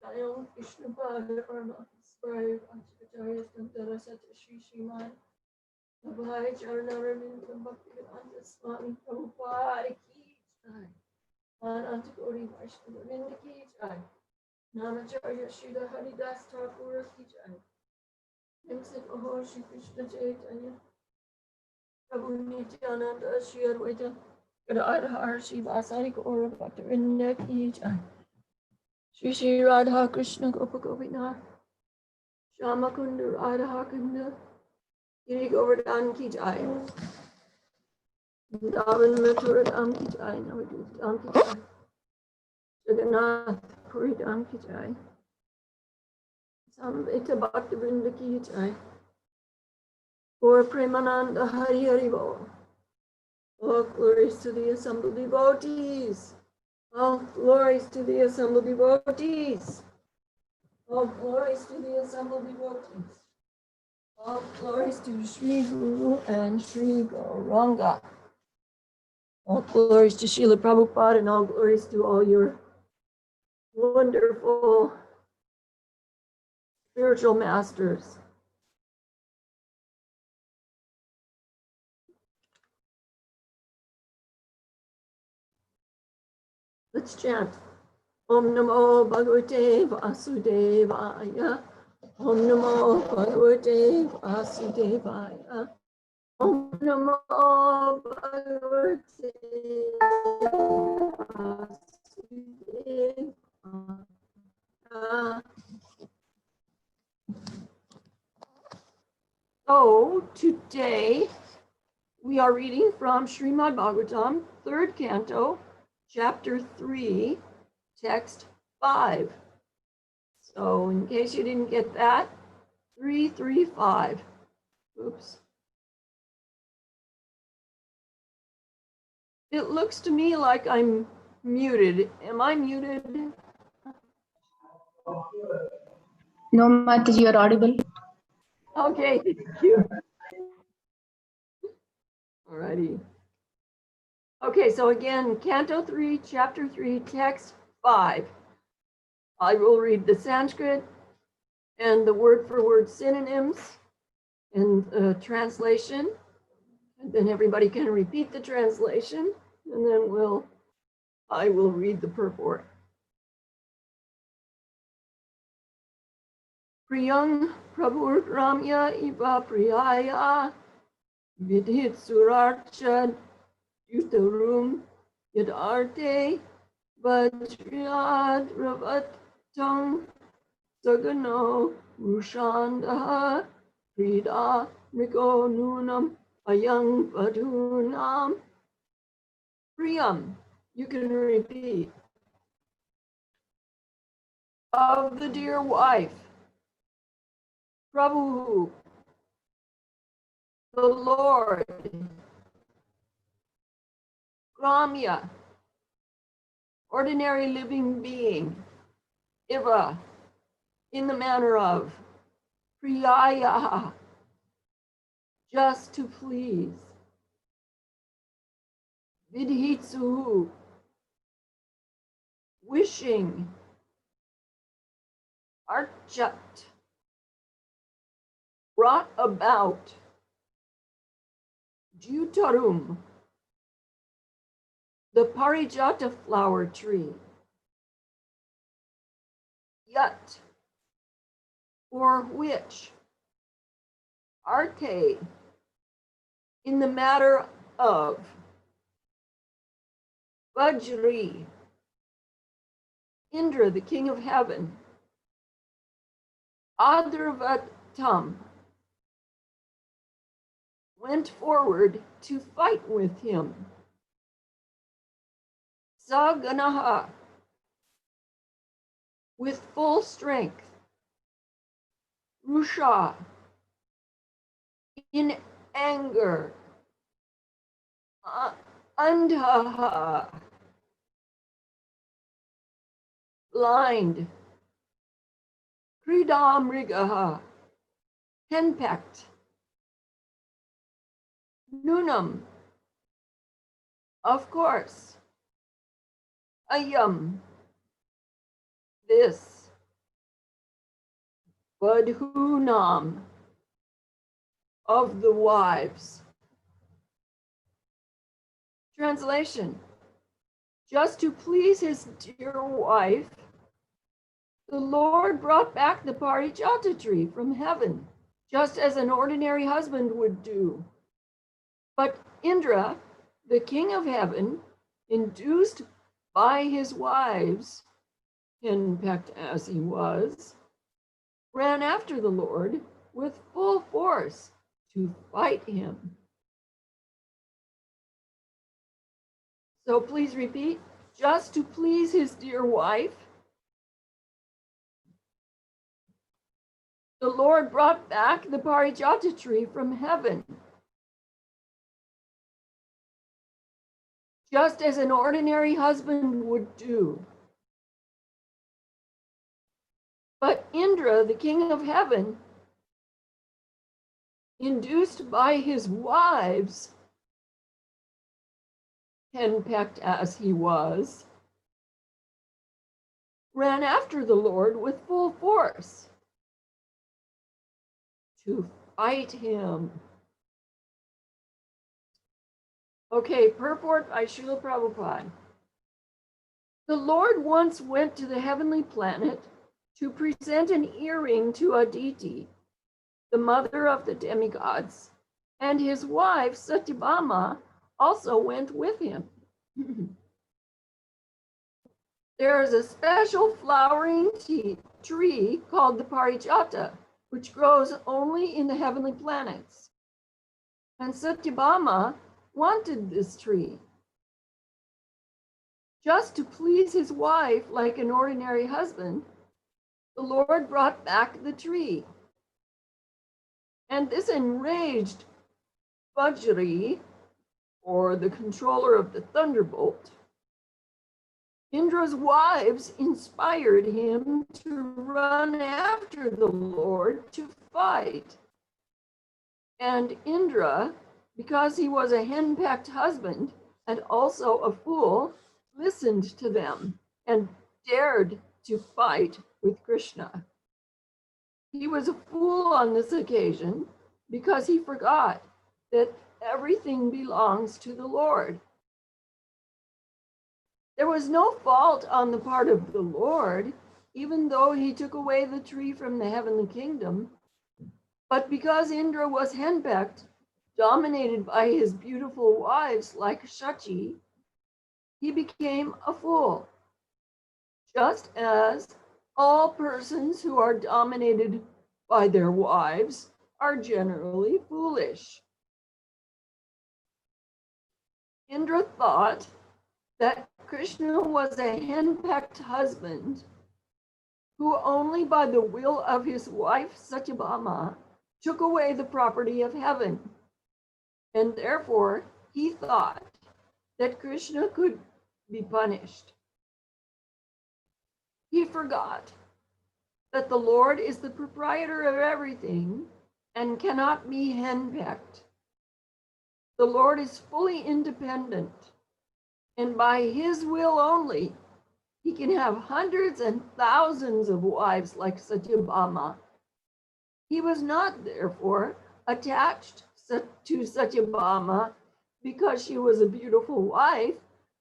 Hare Krishna Pada Paramahansa Acharya Santara Sata Shri Srimad Bhagavatam Charanaravindam Bhaktivedanta Swami Prabhupada Ki Jai Ananta Gauri Vaishnava Ki Jai Namacharya Srila Haridas Thakur Ki Jai Namesake Mahor Shri Krishna Chaitanya Prabhu Nityananda Shri Advaita Gadadhar Shri Vasari Gaura Bhaktivinoda Ki Jai Shri Shri Radha Krishna Gopa Gopinath Shama Kunda Radha Kunda Giri Govardhan Ki Jai Vrindavan Mathura Dham Ki Jai Navadvip Dham Ki Jai Jagannath Puri Dham Ki Jai Samvita Bhaktivinoda Ki Jai Gaur Premananda Hari Hari Bol. All glories to the assembled devotees. All glories to the assembled devotees. All glories to the assembled devotees. All glories to Sri Guru and Sri Gauranga. All glories to Srila Prabhupada and all glories to all your wonderful spiritual masters. Let's chant. Om Namo Bhagavate Vasudevaya. Om Namo Bhagavate Vasudevaya. Om Namo Bhagavate Vasudevaya. So today we are reading from Srimad Bhagvatam, 3rd canto, chapter 3, text 5. So in case you didn't get that, 335. Oops. It looks to me like I'm muted. Am I muted? No, Mataji, you're audible. Okay, thank you. Alrighty. Okay, so again, Canto 3, Chapter 3, Text 5. I will read the Sanskrit and the word-for-word synonyms and translation. And then everybody can repeat the translation, and then I will read the purport. Priyang Prabhur Ramya Iva Priyaya Vidhit Surarchad Yutarum Yadarte Vajriyad Ravatam Sagano Rushandaha Prida Miko Nunam Ayang Vadunam. Priyam, you can repeat. Of the dear wife, Prabhu, the Lord, Gramya, ordinary living being, Iva, in the manner of, Priyaya, just to please, Vidhitsu, wishing, Archat, brought about, Jutarum, the Parijata flower tree, Yat, for which, Arte, in the matter of, Vajri, Indra, the king of heaven, Adravatam, went forward to fight with him. Saganaha, with full strength. Rusha, in anger. Andhaha, blind. Kridamrigaha, henpecked. Nunam, of course. Ayam, this. Vadhunam, of the wives. Translation: just to please his dear wife, the Lord brought back the parijata tree from heaven, just as an ordinary husband would do. But Indra, the king of heaven, induced by his wives, henpecked as he was, ran after the Lord with full force to fight him. So please repeat, just to please his dear wife, the Lord brought back the parijata tree from heaven, just as an ordinary husband would do. But Indra, the king of heaven, induced by his wives, henpecked as he was, ran after the Lord with full force to fight him. Okay, purport by Srila Prabhupada. The Lord once went to the heavenly planet to present an earring to Aditi, the mother of the demigods, and his wife Satyabhama also went with him. There is a special flowering tree called the parijata, which grows only in the heavenly planets. And Satyabhama wanted this tree. Just to please his wife like an ordinary husband, the Lord brought back the tree. And this enraged Vajri, or the controller of the thunderbolt. Indra's wives inspired him to run after the Lord to fight. And Indra, because he was a henpecked husband and also a fool, listened to them and dared to fight with Krishna. He was a fool on this occasion because he forgot that everything belongs to the Lord. There was no fault on the part of the Lord, even though he took away the tree from the heavenly kingdom. But because Indra was henpecked, dominated by his beautiful wives like Shachi, he became a fool. Just as all persons who are dominated by their wives are generally foolish. Indra thought that Krishna was a henpecked husband who only by the will of his wife Satyabhama took away the property of heaven. And therefore he thought that Krishna could be punished. He forgot that the Lord is the proprietor of everything and cannot be henpecked. The Lord is fully independent, and by his will only, he can have hundreds and thousands of wives like Satyabhama. He was not, therefore, attached to Satyabhama because she was a beautiful wife,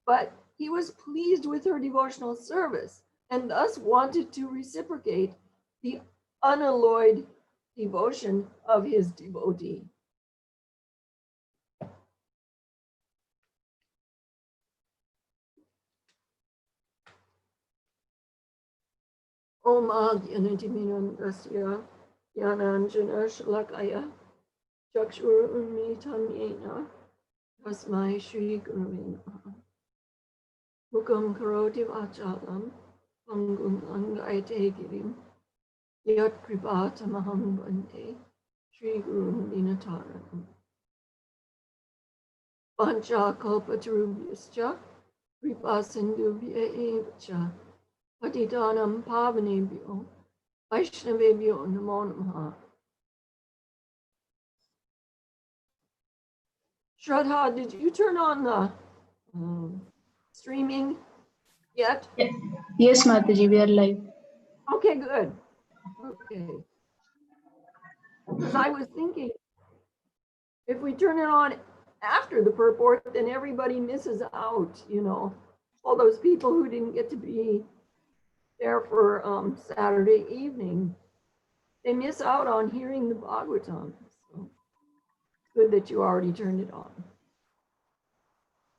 but he was pleased with her devotional service and thus wanted to reciprocate the unalloyed devotion of his devotee. Om Adyanatiminandasya Yananjana Shalakaya Chakshur Unmitanyena Tasmai Shri Gurave Namaha. Mukam Karoti Vachalam Pangum Angayate Girim Yat Kripatamaham Bande Shri Gurun Dinataranam. Pancha Kalpatarubhyascha Kripa Sindhubhya Evacha Patitanam Pavanebhyo Vaishnavebhyo Namo Namaha. Shraddha, did you turn on the streaming yet? Yes, Mataji, we are live. Okay, good. Okay. Because I was thinking, if we turn it on after the purport, then everybody misses out, you know, all those people who didn't get to be there for Saturday evening, they miss out on hearing the Bhagavatam. So good that you already turned it on.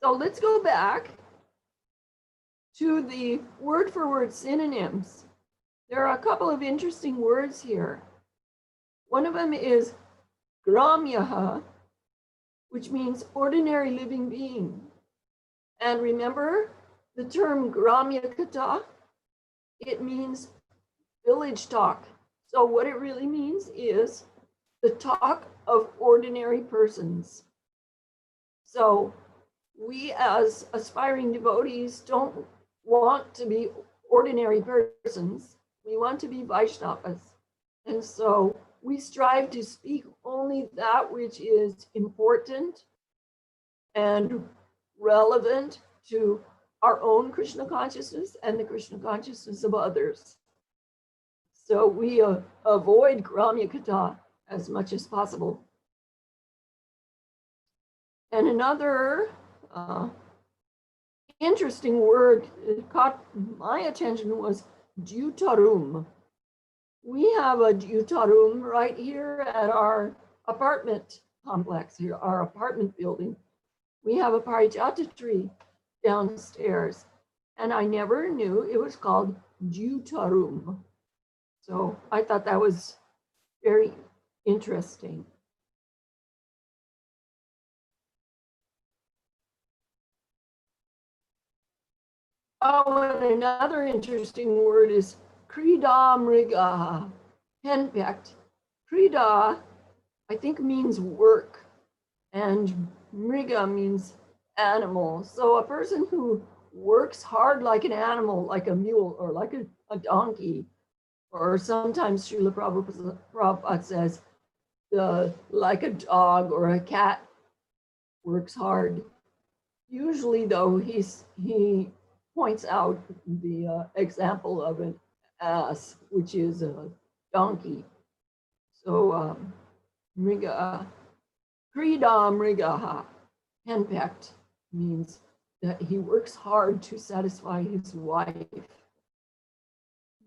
So let's go back to the word for word synonyms. There are a couple of interesting words here. One of them is gramyaha, which means ordinary living being. And remember the term gramya kata? It means village talk. So what it really means is the talk of ordinary persons. So we as aspiring devotees don't want to be ordinary persons. We want to be Vaishnavas. And so we strive to speak only that which is important and relevant to our own Krishna consciousness and the Krishna consciousness of others. So we avoid Gramya Kata as much as possible. And another interesting word that caught my attention was Dutarum. We have a Dutarum right here at our apartment complex, here, our apartment building. We have a Parijata tree downstairs, and I never knew it was called Dutarum. So I thought that was very interesting. Oh, and another interesting word is Krida Mriga, henpecked. Krida, I think, means work, and Mriga means animal. So a person who works hard like an animal, like a mule or like a donkey, or sometimes Srila Prabhupada says, like a dog or a cat works hard. Usually, though, he points out the example of an ass, which is a donkey. So, Mriga, Krida Mrigaha, henpecked, means that he works hard to satisfy his wife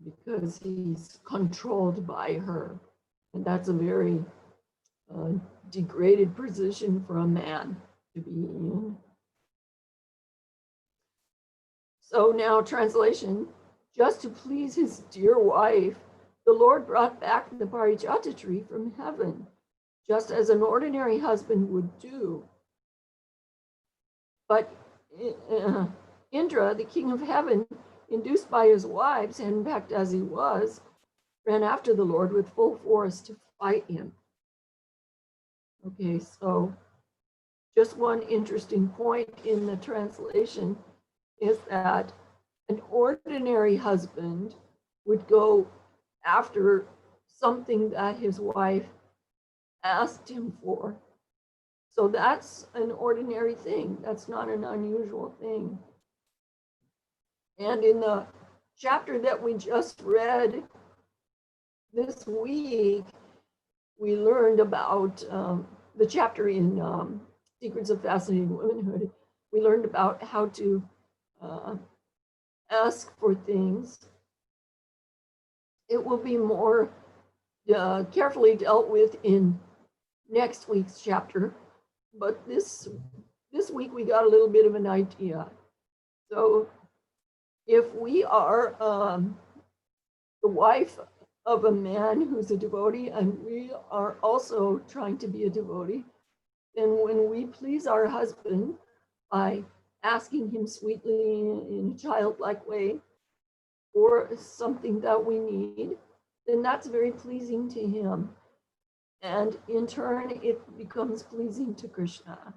because he's controlled by her. And that's a very degraded position for a man to be in. So now translation, just to please his dear wife, the Lord brought back the Parijata tree from heaven, just as an ordinary husband would do. But Indra, the king of heaven, induced by his wives, henpecked as he was, ran after the Lord with full force to fight him. Okay, so just one interesting point in the translation is that an ordinary husband would go after something that his wife asked him for. So that's an ordinary thing. That's not an unusual thing. And in the chapter that we just read this week, we learned about the chapter in Secrets of Fascinating Womanhood. We learned about how to ask for things. It will be more carefully dealt with in next week's chapter, but this week we got a little bit of an idea. So if we are the wife of a man who's a devotee and we are also trying to be a devotee, then when we please our husband by asking him sweetly in a childlike way for something that we need, then that's very pleasing to him. And in turn, it becomes pleasing to Krishna.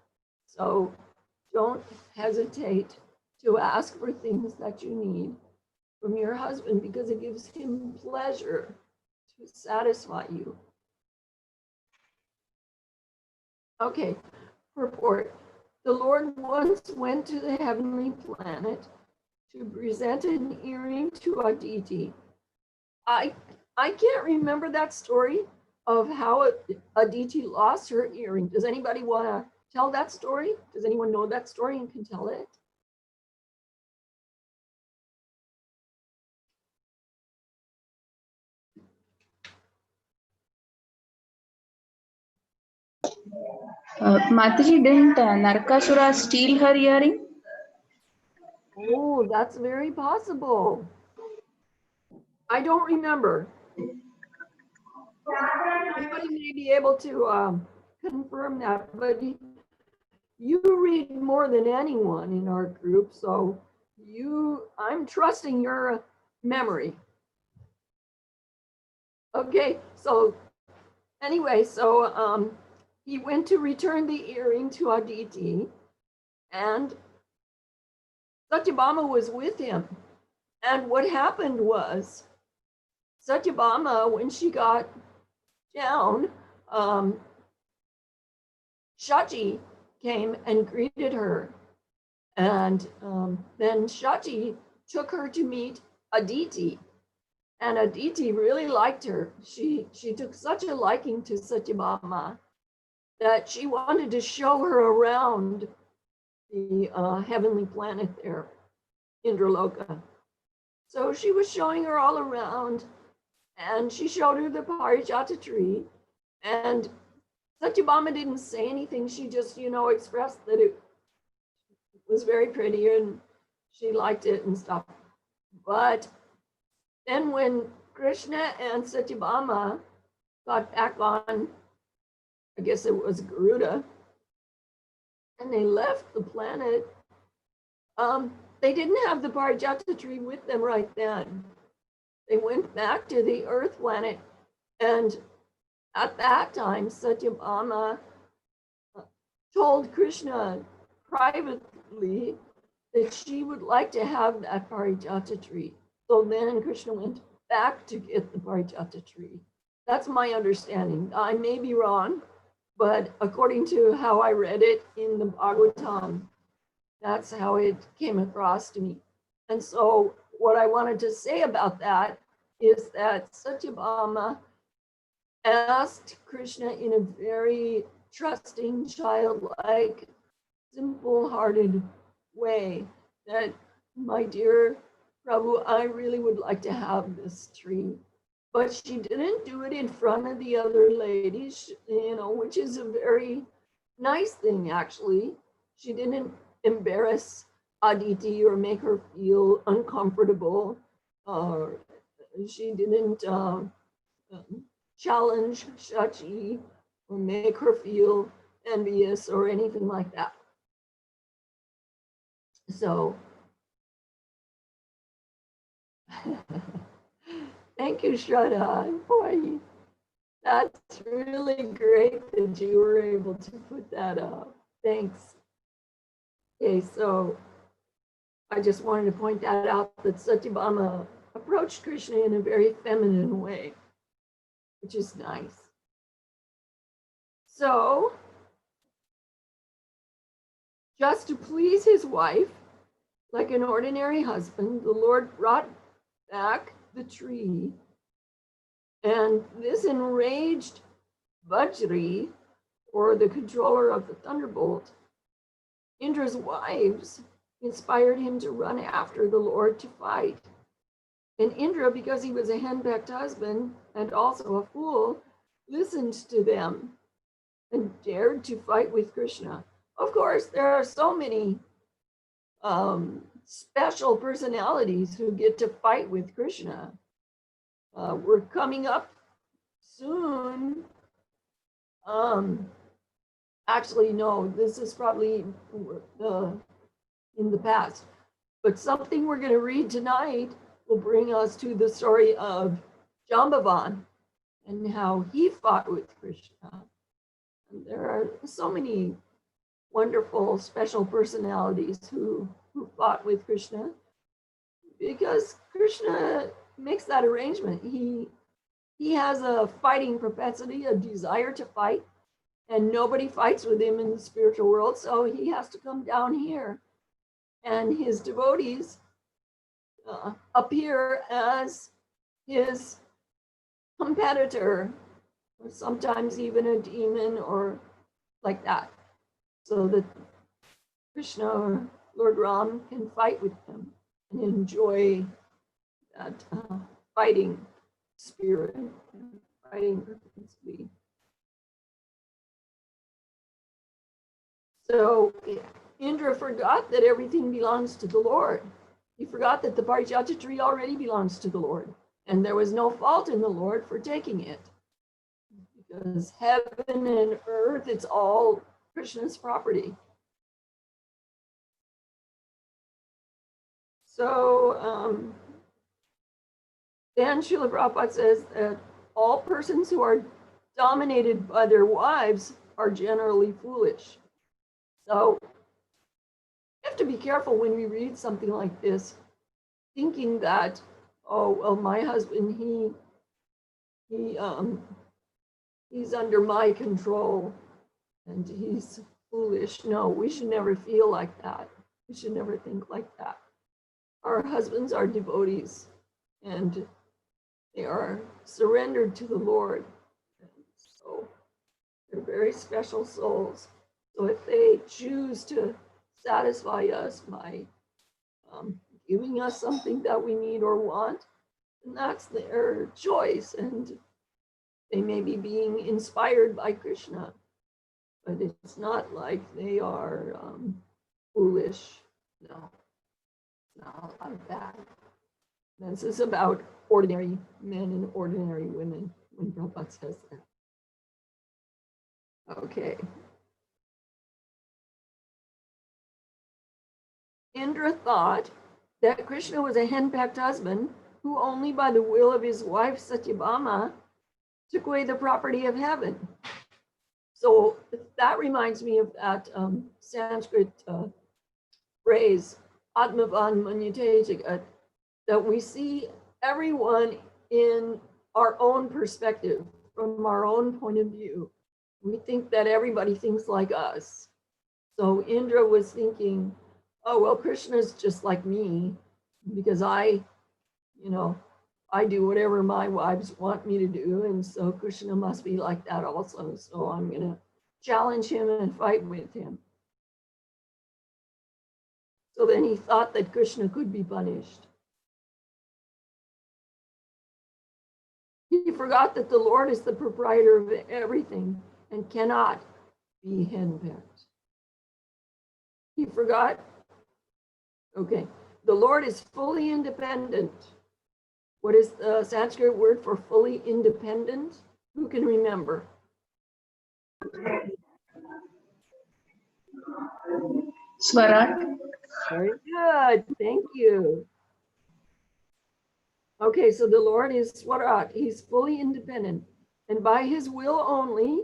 So don't hesitate to ask for things that you need from your husband because it gives him pleasure to satisfy you. Okay, purport. The Lord once went to the heavenly planet to present an earring to Aditi. I can't remember that story. of how Aditi lost her earring. Does anybody want to tell that story? Does anyone know that story and can tell it? Mataji, didn't Narakasura steal her earring? Oh, that's very possible. I don't remember. Anybody may be able to confirm that, but you read more than anyone in our group, so I'm trusting your memory. Okay, so anyway, so he went to return the earring to Aditi, and Satyabhama was with him. And what happened was, Satyabhama, when she got down, Shachi came and greeted her. And then Shachi took her to meet Aditi. And Aditi really liked her. She took such a liking to Satyabhama that she wanted to show her around the heavenly planet there, Indraloka. So she was showing her all around, and she showed her the Parijata tree. And Satyabhama didn't say anything. She just, expressed that it was very pretty and she liked it and stuff. But then when Krishna and Satyabhama got back on, I guess it was Garuda, and they left the planet, they didn't have the Parijata tree with them right then. They went back to the Earth planet, and at that time, Satyabhama told Krishna privately that she would like to have that Parijata tree. So then Krishna went back to get the Parijata tree. That's my understanding. I may be wrong, but according to how I read it in the Bhagavatam, that's how it came across to me. And so what I wanted to say about that is that Satyabhama asked Krishna in a very trusting, childlike, simple-hearted way that, my dear Prabhu, I really would like to have this tree. But she didn't do it in front of the other ladies, which is a very nice thing, actually. She didn't embarrass Aditi or make her feel uncomfortable. She didn't challenge Shachi or make her feel envious or anything like that. So, thank you, Shraddha. Boy, that's really great that you were able to put that up. Thanks. Okay, so I just wanted to point that out, that Satyabhama approached Krishna in a very feminine way, which is nice. So, just to please his wife, like an ordinary husband, the Lord brought back the tree, and this enraged Vajri, or the controller of the thunderbolt. Indra's wives inspired him to run after the Lord to fight. And Indra, because he was a henpecked husband and also a fool, listened to them and dared to fight with Krishna. Of course, there are so many special personalities who get to fight with Krishna. We're coming up soon. Actually, no, this is probably in the past. But something we're going to read tonight will bring us to the story of Jambavan and how he fought with Krishna. And there are so many wonderful special personalities who fought with Krishna, because Krishna makes that arrangement. He has a fighting propensity, a desire to fight, and nobody fights with him in the spiritual world, so he has to come down here. And his devotees appear as his competitor or sometimes even a demon or like that, so that Krishna or Lord Ram can fight with him and enjoy that fighting spirit, fighting propensity. So Indra forgot that everything belongs to the Lord. He forgot that the Parijata tree already belongs to the Lord, and there was no fault in the Lord for taking it, because heaven and earth, it's all Krishna's property. So then Srila Prabhupada says that all persons who are dominated by their wives are generally foolish. So you have to be careful when we read something like this, thinking that, oh, well, my husband, he's under my control and he's foolish. No, we should never feel like that. We should never think like that. Our husbands are devotees and they are surrendered to the Lord. And so they're very special souls. So if they choose to satisfy us by giving us something that we need or want, then that's their choice. And they may be being inspired by Krishna, but it's not like they are foolish. No, not like that. This is about ordinary men and ordinary women when Prabhupada says that. Okay. Indra thought that Krishna was a henpecked husband who only by the will of his wife Satyabhama took away the property of heaven. So that reminds me of that Sanskrit phrase, Atmavan Manyate Jagat, that we see everyone in our own perspective, from our own point of view. We think that everybody thinks like us. So Indra was thinking, oh, well, Krishna's just like me because I do whatever my wives want me to do. And so Krishna must be like that also. So I'm going to challenge him and fight with him. So then he thought that Krishna could be punished. He forgot that the Lord is the proprietor of everything and cannot be henpecked. He forgot, okay, the Lord is fully independent. What is the Sanskrit word for fully independent? Who can remember? Swarat. Very good, thank you. Okay, so the Lord is Swarat, he's fully independent. And by his will only,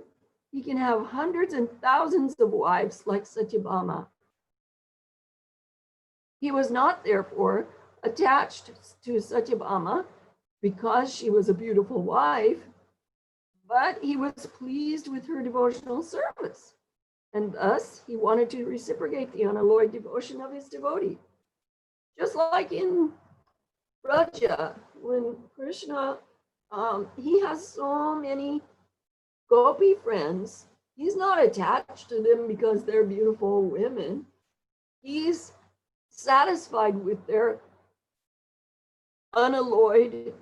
he can have hundreds and thousands of wives like Satyabhama. He was not, therefore, attached to Satyabhama because she was a beautiful wife, but he was pleased with her devotional service. And thus, he wanted to reciprocate the unalloyed devotion of his devotee. Just like in Braja, when Krishna, he has so many gopi friends, he's not attached to them because they're beautiful women. He's satisfied with their unalloyed,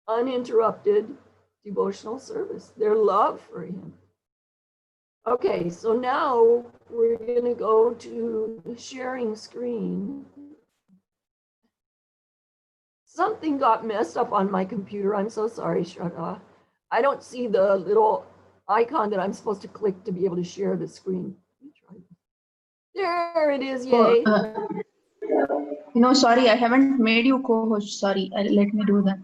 uninterrupted devotional service, their love for him. Okay, so now we're going to go to the sharing screen. Something got messed up on my computer. I'm so sorry, Shraddha. I don't see the little icon that I'm supposed to click to be able to share the screen. There it is, yay. No, sorry, I haven't made you co-host. Sorry, let me do that.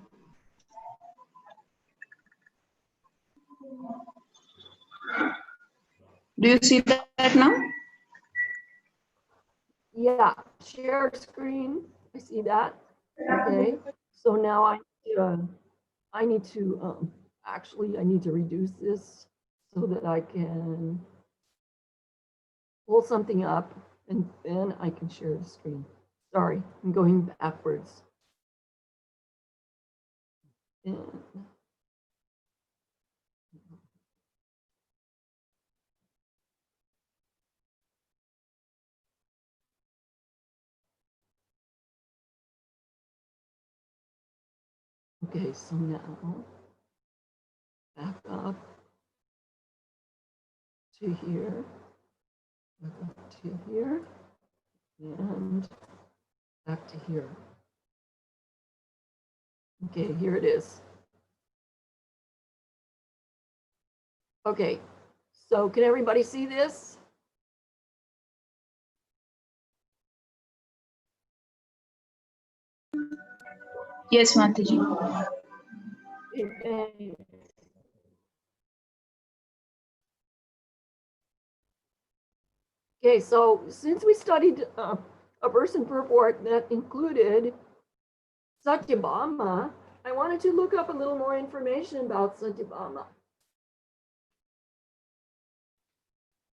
Do you see that now? Yeah, share screen. I see that. Okay, so now I need to actually I need to reduce this so that I can pull something up and then I can share the screen. Sorry, I'm going backwards. And Okay, so now back up to here, back up to here, and back to here. Okay, here it is. Okay, so can everybody see this? Yes, Mataji. Okay. Okay, so since we studied a verse and purport that included Satyabhama, I wanted to look up a little more information about Satyabhama.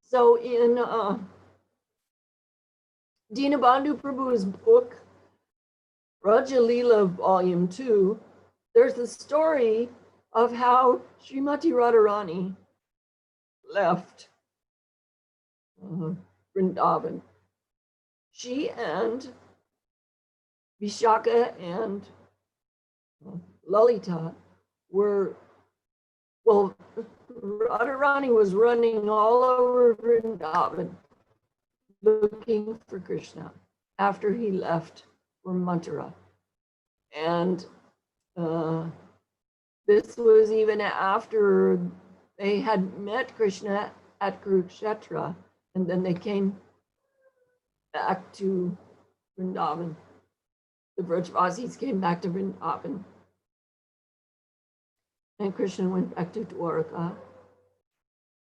So in Dinabandhu Prabhu's book, Raja Leela Volume 2, there's the story of how Srimati Radharani left Vrindavan. She and Vishaka and Lalita were, well, Radharani was running all over Vrindavan looking for Krishna after he left for Mathura. And this was even after they had met Krishna at Kurukshetra, and then they came back to Vrindavan. The Vrajvasis came back to Vrindavan. And Krishna went back to Dwarka.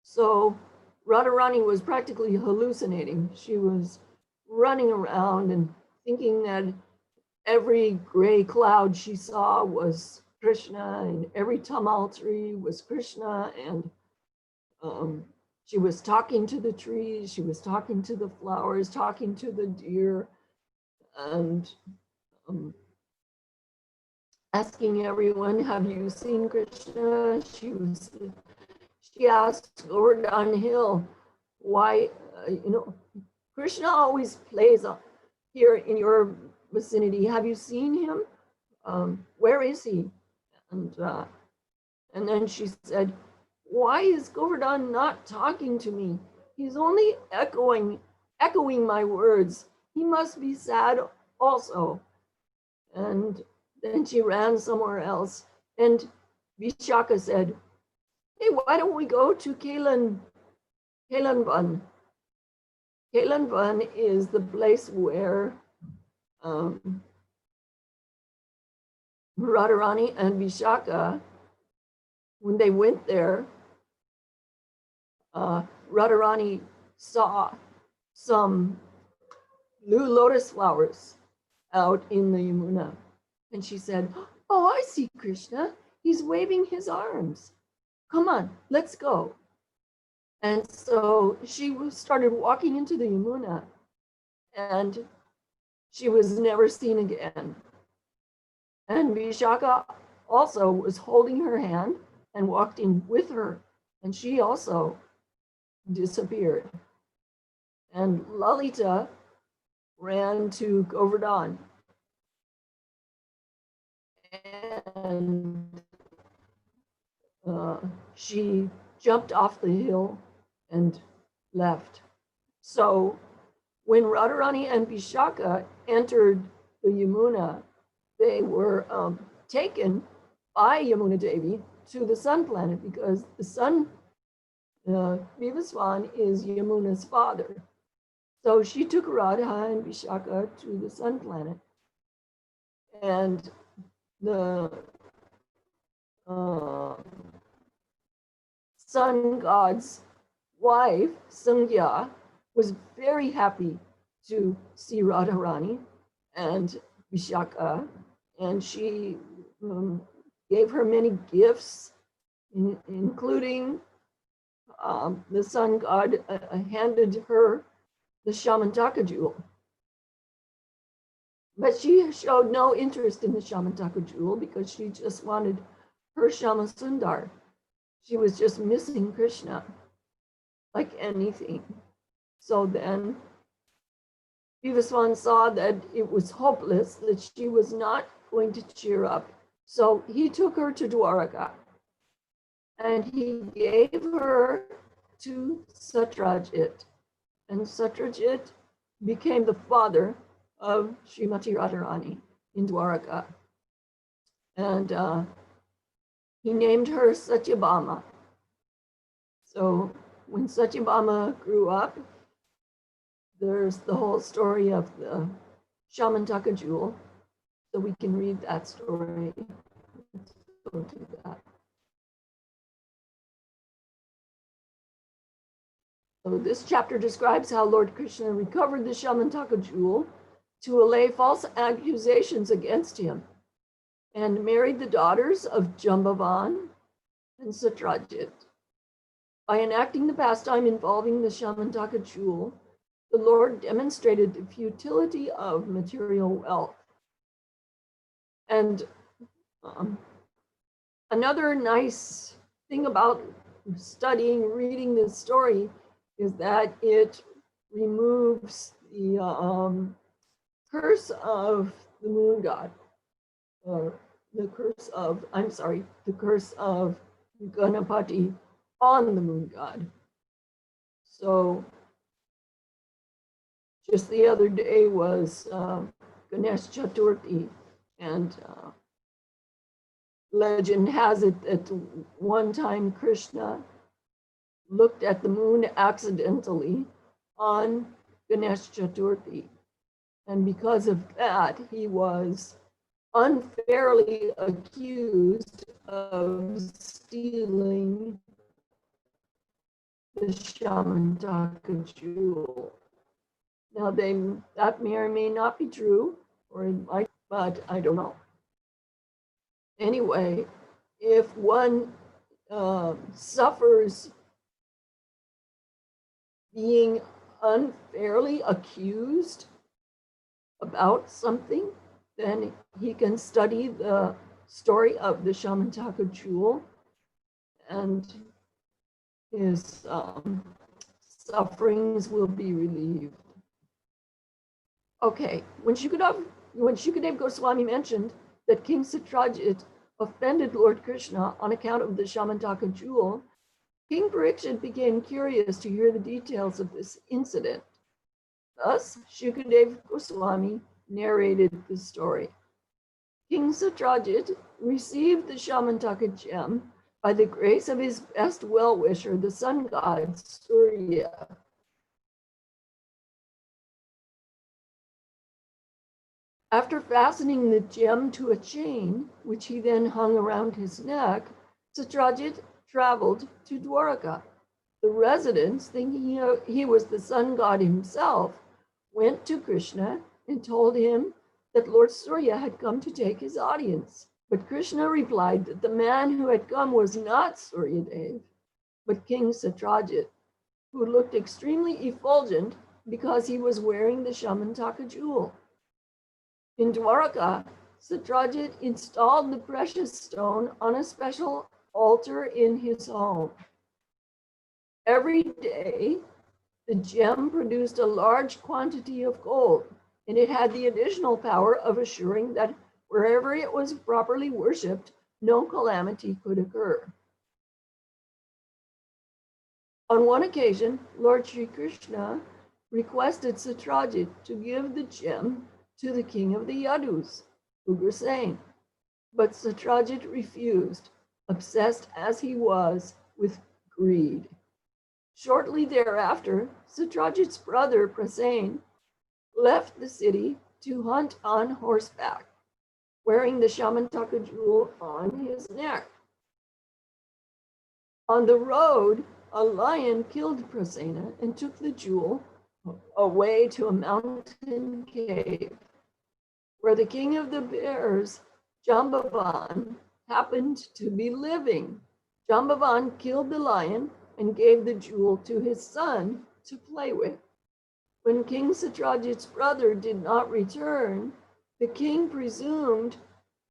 So Radharani was practically hallucinating. She was running around and thinking that every gray cloud she saw was Krishna, and every tamal tree was Krishna, and she was talking to the trees, she was talking to the flowers, talking to the deer, and asking everyone, "Have you seen Krishna?" She asked Govardhan Hill, "Why, Krishna always plays here in your vicinity. Have you seen him? Where is he?" And then she said, "Why is Govardhan not talking to me? He's only echoing my words. He must be sad also." And then she ran somewhere else. And Vishaka said, "Hey, why don't we go to Kailanvan? Kailanvan is the place where Radharani and Vishaka, when they went there, Radharani saw some blue lotus flowers out in the Yamuna. And she said, "Oh, I see Krishna. He's waving his arms. Come on, let's go." And so she started walking into the Yamuna, and she was never seen again. And Vishaka also was holding her hand and walked in with her, and she also disappeared. And Lalita ran to Govardhan, and she jumped off the hill and left. So when Radharani and Vishaka entered the Yamuna, they were taken by Yamuna Devi to the sun planet, because the sun, Vivaswan, is Yamuna's father. So she took Radha and Vishaka to the sun planet. And the sun god's wife, Sangya, was very happy to see Radharani and Vishaka, and she gave her many gifts, including the sun god handed her the Shamantaka jewel. But she showed no interest in the Shamantaka jewel because she just wanted her Shama Sundar. She was just missing Krishna like anything. So then Vivaswan saw that it was hopeless, that she was not going to cheer up So he took her to Dwaraka and he gave her to Satyajit. And Satyajit became the father of Srimati Radharani in Dwaraka. And he named her Satyabhama. So when Satyabhama grew up, there's the whole story of the Shamantaka jewel. So we can read that story. Let's go do that. So this chapter describes how Lord Krishna recovered the Shamantaka jewel to allay false accusations against him and married the daughters of Jambavan and Satyajit. By enacting the pastime involving the Shamantaka jewel, the Lord demonstrated the futility of material wealth. And another nice thing about reading this story is that it removes the curse of the moon god, or the curse of Ganapati on the moon god. So just the other day was Ganesh Chaturthi, and legend has it that one time Krishna looked at the moon accidentally on Ganesh Chaturthi. And because of that, he was unfairly accused of stealing the Shamantaka jewel. Now, that may or may not be true, or it might, but I don't know. Anyway, if one suffers being unfairly accused about something, then he can study the story of the Shamantaka jewel, and his sufferings will be relieved. Okay, when Shukadeva Goswami mentioned that King Satyajit offended Lord Krishna on account of the Shamantaka jewel, King Parikshit became curious to hear the details of this incident. Thus, Shukadeva Goswami narrated the story. King Satyajit received the Shamantaka gem by the grace of his best well-wisher, the sun god Surya. After fastening the gem to a chain, which he then hung around his neck, Satyajit traveled to Dwaraka. The residents, thinking he was the sun god himself, went to Krishna and told him that Lord Surya had come to take his audience. But Krishna replied that the man who had come was not Suryadev, but King Satyajit, who looked extremely effulgent because he was wearing the Shamantaka jewel. In Dwaraka, Satyajit installed the precious stone on a special altar in his home. Every day, the gem produced a large quantity of gold, and it had the additional power of assuring that wherever it was properly worshipped, no calamity could occur. On one occasion, Lord Sri Krishna requested Satyajit to give the gem to the king of the Yadus, Ugrasen, but Satyajit refused, obsessed as he was with greed. Shortly thereafter, Satyajit's brother Prasen left the city to hunt on horseback, wearing the Shamantaka jewel on his neck. On the road, a lion killed Prasena and took the jewel away to a mountain cave, where the king of the bears, Jambavan, happened to be living. Jambavan killed the lion and gave the jewel to his son to play with. When King Satyajit's brother did not return, the king presumed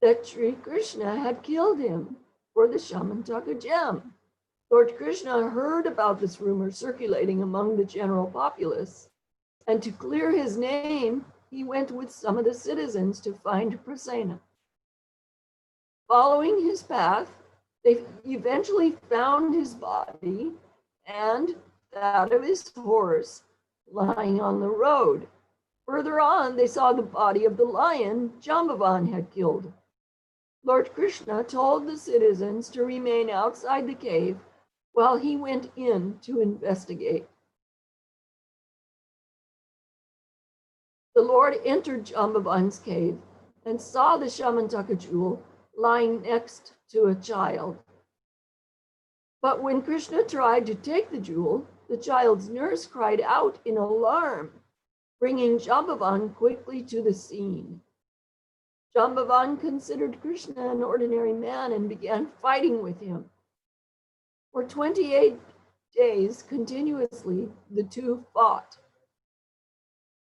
that Sri Krishna had killed him for the Shamantaka gem. Lord Krishna heard about this rumor circulating among the general populace, and to clear his name, he went with some of the citizens to find Prasena. Following his path, they eventually found his body and that of his horse lying on the road. Further on, they saw the body of the lion Jambavan had killed. Lord Krishna told the citizens to remain outside the cave while he went in to investigate. The Lord entered Jambavan's cave and saw the Shamantaka jewel lying next to a child. But when Krishna tried to take the jewel, the child's nurse cried out in alarm, bringing Jambavan quickly to the scene. Jambavan considered Krishna an ordinary man and began fighting with him. For 28 days continuously, the two fought,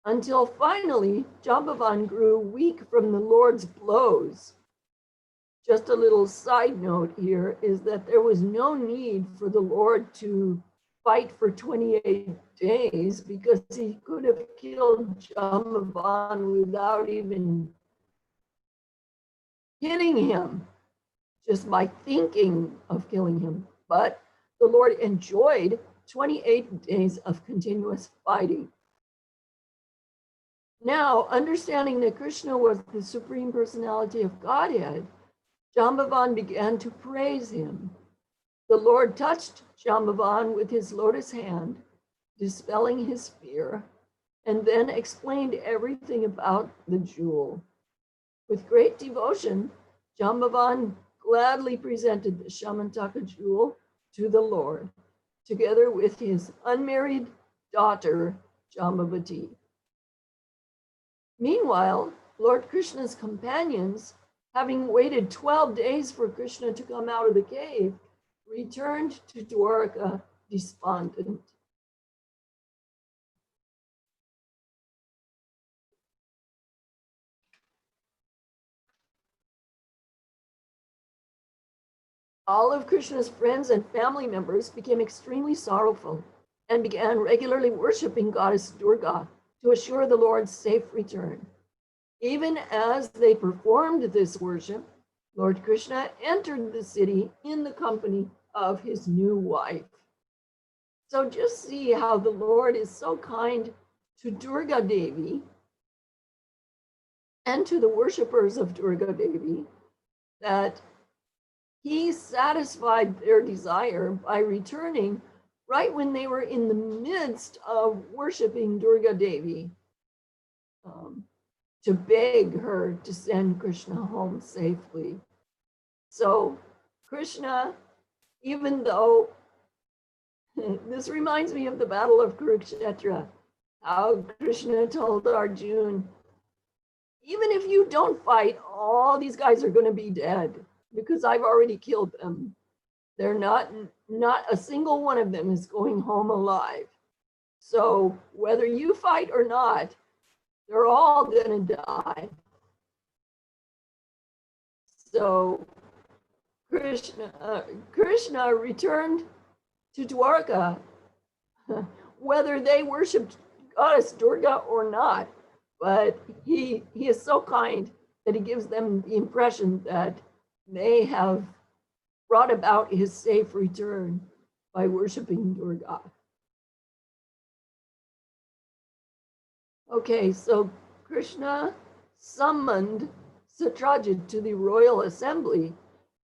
until finally Jambavan grew weak from the Lord's blows. Just a little side note here is that there was no need for the Lord to fight for 28 days because he could have killed Jambavan without even hitting him, just by thinking of killing him. But the Lord enjoyed 28 days of continuous fighting. Now, understanding that Krishna was the Supreme Personality of Godhead, Jambavan began to praise him. The Lord touched Jambavan with his lotus hand, dispelling his fear, and then explained everything about the jewel. With great devotion, Jambavan gladly presented the Shamantaka jewel to the Lord, together with his unmarried daughter, Jambavati. Meanwhile, Lord Krishna's companions, having waited 12 days for Krishna to come out of the cave, returned to Dwarka despondent. All of Krishna's friends and family members became extremely sorrowful and began regularly worshiping goddess Durga to assure the Lord's safe return. Even as they performed this worship, Lord Krishna entered the city in the company of his new wife. So just see how the Lord is so kind to Durga Devi and to the worshippers of Durga Devi that he satisfied their desire by returning right when they were in the midst of worshiping Durga Devi, to beg her to send Krishna home safely. So Krishna, even though, this reminds me of the Battle of Kurukshetra, how Krishna told Arjuna, even if you don't fight, all these guys are going to be dead because I've already killed them. They're not a single one of them is going home alive. So whether you fight or not, they're all going to die. So Krishna returned to Dwarka, whether they worshipped goddess Durga or not. But he is so kind that he gives them the impression that they have brought about his safe return by worshiping Durga. Okay, so Krishna summoned Satyajit to the royal assembly,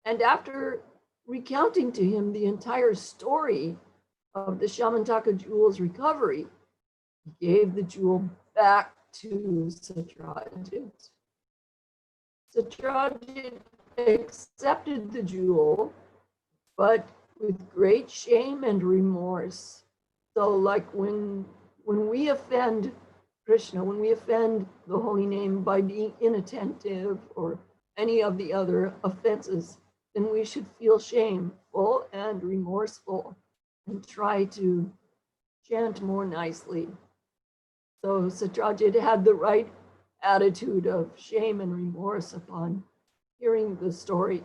and after recounting to him the entire story of the Shamantaka jewel's recovery, he gave the jewel back to Satyajit. Satyajit accepted the jewel, but with great shame and remorse. So like when we offend Krishna, when we offend the holy name by being inattentive or any of the other offenses, then we should feel shameful and remorseful and try to chant more nicely. So Satyajit had the right attitude of shame and remorse upon hearing the story.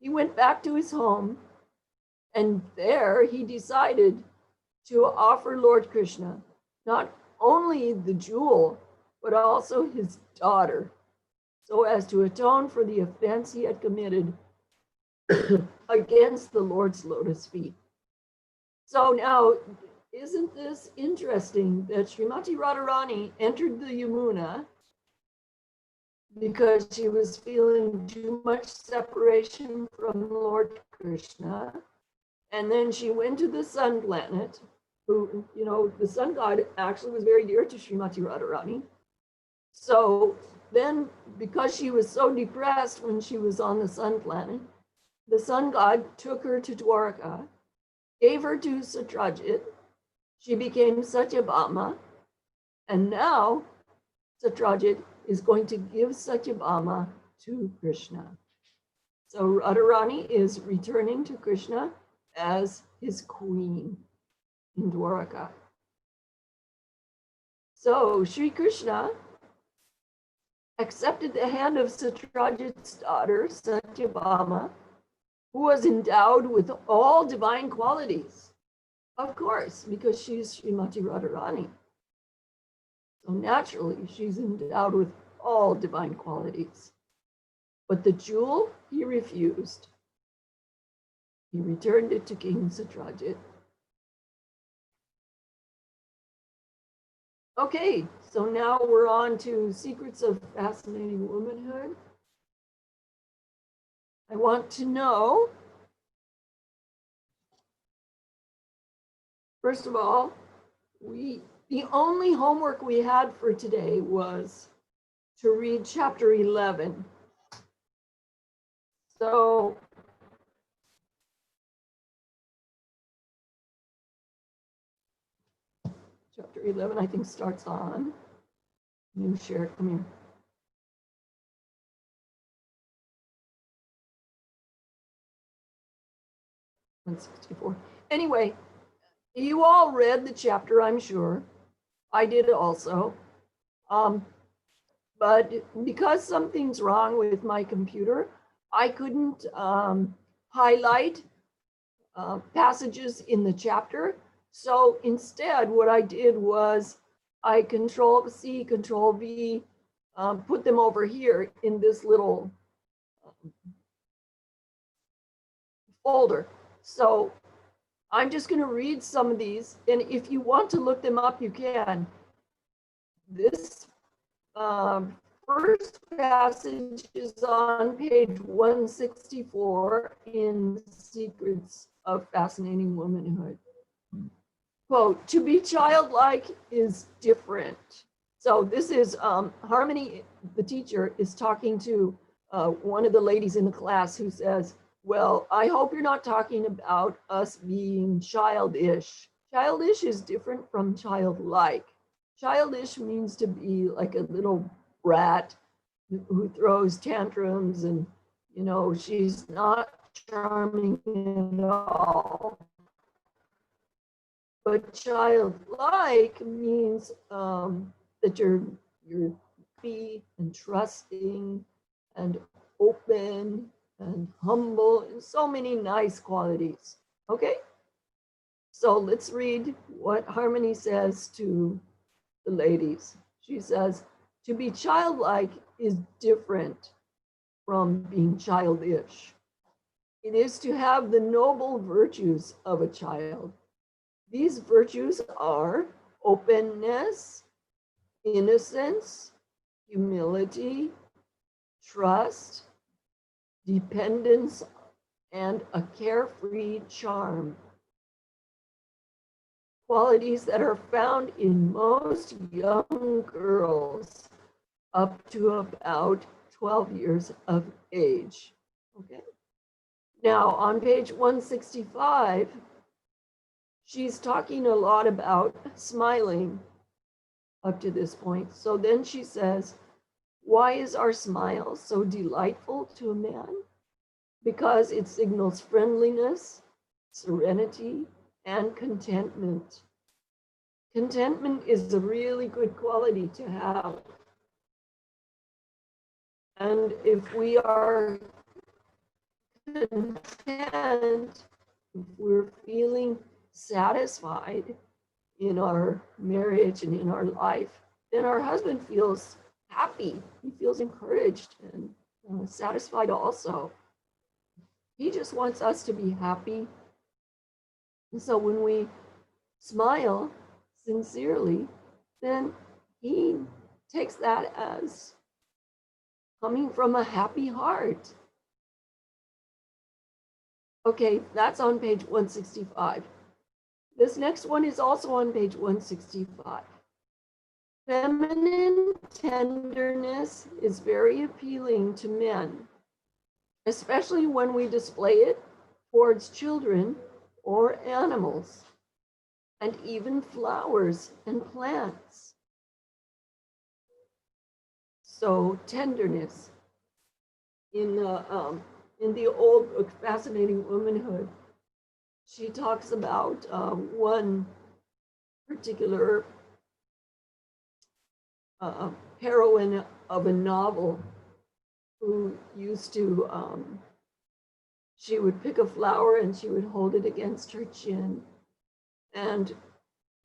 He went back to his home, and there he decided to offer Lord Krishna not only the jewel, but also his daughter. so as to atone for the offense he had committed against the Lord's lotus feet. So now, isn't this interesting that Srimati Radharani entered the Yamuna because she was feeling too much separation from Lord Krishna, and then she went to the sun planet, who, the sun god actually was very dear to Srimati Radharani. So then, because she was so depressed when she was on the sun planet, the sun god took her to Dwarka, gave her to Satyajit. She became Satyabhama, and now Satyajit is going to give Satyabhama to Krishna. So Radharani is returning to Krishna as his queen in Dwaraka. So Sri Krishna accepted the hand of Satyajit's daughter, Satyabhama, who was endowed with all divine qualities. Of course, because she's Srimati Radharani. So naturally, she's endowed with all divine qualities. But the jewel, he refused. He returned it to King Satyajit. Okay, so now we're on to Secrets of Fascinating Womanhood. I want to know, first of all, the only homework we had for today was to read chapter 11. So chapter 11, I think, starts on, you share it, come here. (164). Anyway, you all read the chapter, I'm sure. I did also. But because something's wrong with my computer, I couldn't highlight passages in the chapter. So instead, what I did was I Control-C, Control-V, put them over here in this little folder. So I'm just going to read some of these, and if you want to look them up, you can. This first passage is on page 164 in Secrets of Fascinating Womanhood. Quote, to be childlike is different. So this is Harmony, the teacher, is talking to one of the ladies in the class who says, well, I hope you're not talking about us being childish. Childish is different from childlike. Childish means to be like a little brat who throws tantrums and, she's not charming at all. But childlike means that you're happy and trusting and open and humble, and so many nice qualities. Okay? So let's read what Harmony says to the ladies. She says, to be childlike is different from being childish. It is to have the noble virtues of a child. These virtues are openness, innocence, humility, trust, dependence, and a carefree charm. Qualities that are found in most young girls up to about 12 years of age. Okay. Now on page 165, she's talking a lot about smiling up to this point. So then she says, why is our smile so delightful to a man? Because it signals friendliness, serenity, and contentment. Contentment is a really good quality to have. And if we are content, if we're feeling satisfied in our marriage and in our life, then our husband feels happy. He feels encouraged and satisfied also. He just wants us to be happy. And so when we smile sincerely, then he takes that as coming from a happy heart. Okay, that's on page 165. This next one is also on page 165. Feminine tenderness is very appealing to men, especially when we display it towards children or animals, and even flowers and plants. So tenderness. In the old book, Fascinating Womanhood, she talks about one particular heroine of a novel who used to, she would pick a flower and she would hold it against her chin. And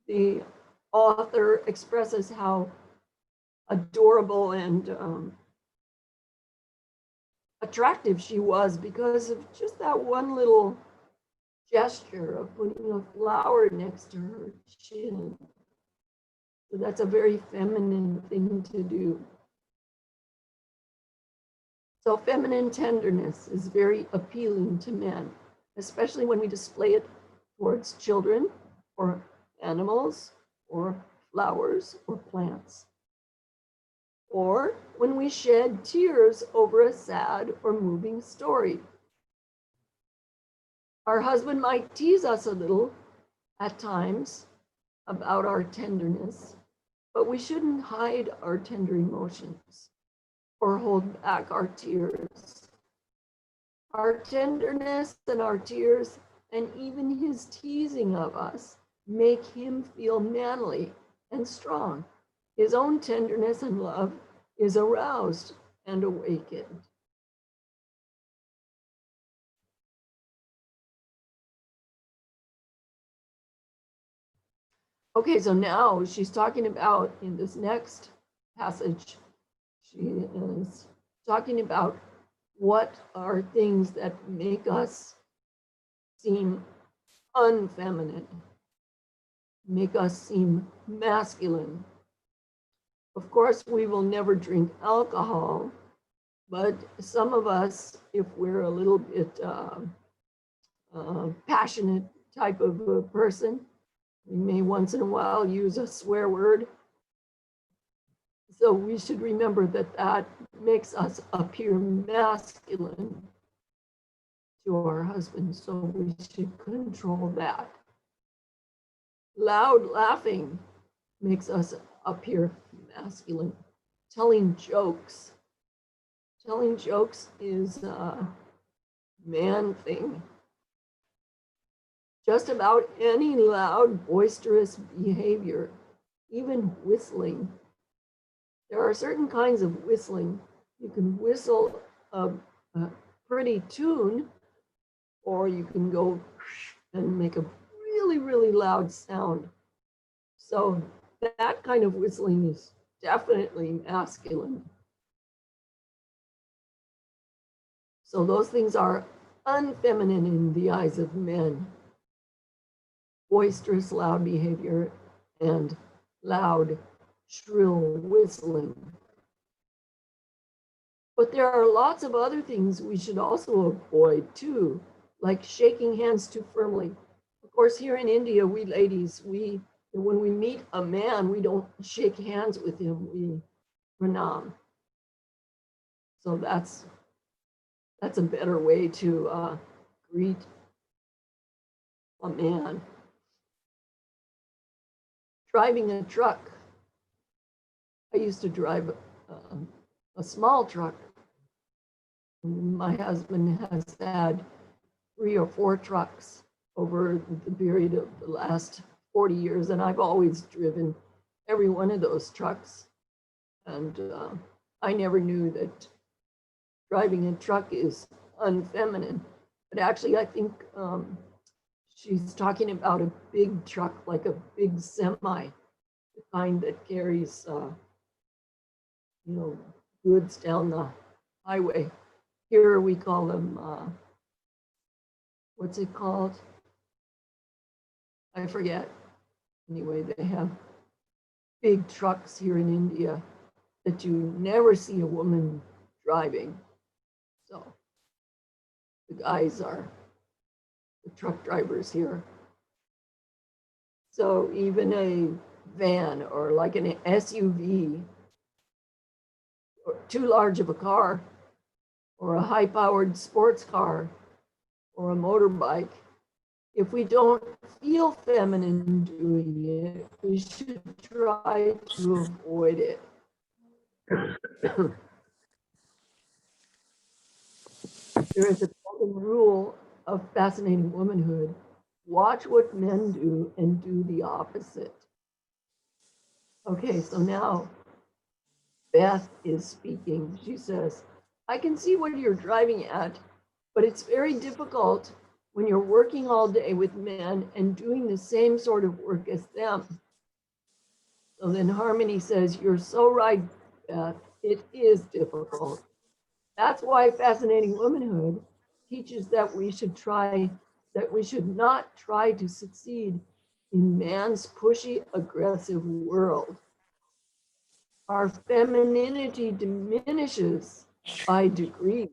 the author expresses how adorable and attractive she was because of just that one little gesture of putting a flower next to her chin. So that's a very feminine thing to do. So feminine tenderness is very appealing to men, especially when we display it towards children or animals or flowers or plants. Or when we shed tears over a sad or moving story. Our husband might tease us a little at times about our tenderness, but we shouldn't hide our tender emotions or hold back our tears. Our tenderness and our tears and even his teasing of us make him feel manly and strong. His own tenderness and love is aroused and awakened. Okay, so now she's talking about, in this next passage, she is talking about what are things that make us seem unfeminine, make us seem masculine. Of course, we will never drink alcohol, but some of us, if we're a little bit passionate type of a person, we may once in a while use a swear word. So we should remember that that makes us appear masculine to our husbands. So we should control that. Loud laughing makes us appear masculine. Telling jokes is a man thing. Just about any loud, boisterous behavior, even whistling. There are certain kinds of whistling. You can whistle a pretty tune, or you can go and make a really, really loud sound. So that kind of whistling is definitely masculine. So those things are unfeminine in the eyes of men. Boisterous, loud behavior and loud, shrill whistling. But there are lots of other things we should also avoid too, like shaking hands too firmly. Of course, here in India, we ladies, when we meet a man, we don't shake hands with him, we pranam. So that's a better way to greet a man. Driving a truck. I used to drive a small truck. My husband has had 3 or 4 trucks over the period of the last 40 years, and I've always driven every one of those trucks. And I never knew that driving a truck is unfeminine. But actually, I think she's talking about a big truck, like a big semi, the kind that carries goods down the highway. Here we call them, what's it called? I forget. Anyway, they have big trucks here in India that you never see a woman driving. So the guys are the truck drivers here. So even a van or like an SUV, or too large of a car, or a high-powered sports car, or a motorbike, if we don't feel feminine doing it, we should try to avoid it. There is a golden rule of fascinating womanhood. Watch what men do and do the opposite. Okay, so now Beth is speaking. She says, I can see what you're driving at, but it's very difficult when you're working all day with men and doing the same sort of work as them. So then Harmony says, you're so right, Beth. It is difficult. That's why Fascinating Womanhood teaches that we should not try to succeed in man's pushy, aggressive world. Our femininity diminishes by degrees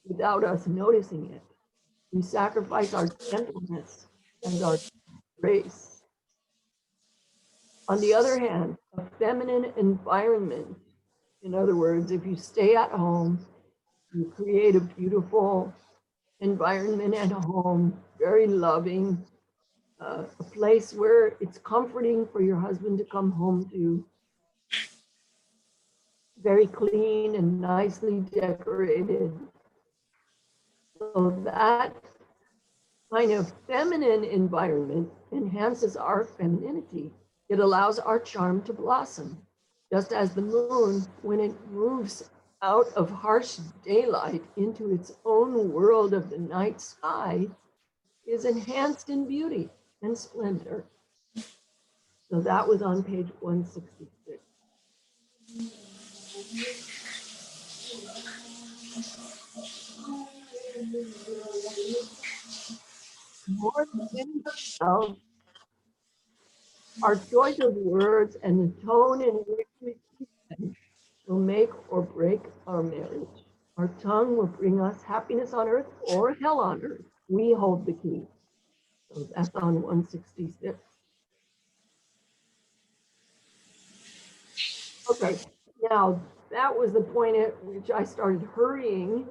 without us noticing it. We sacrifice our gentleness and our grace. On the other hand, a feminine environment, in other words, if you stay at home, you create a beautiful environment at home, very loving, a place where it's comforting for your husband to come home to, very clean and nicely decorated. So that kind of feminine environment enhances our femininity. It allows our charm to blossom, just as the moon, when it moves out of harsh daylight into its own world of the night sky, is enhanced in beauty and splendor. So that was on page 166. More than anything else, our choice of words and the tone in which we speak them will make or break our marriage. Our tongue will bring us happiness on earth or hell on earth. We hold the key. So that's on 166. Okay, now that was the point at which I started hurrying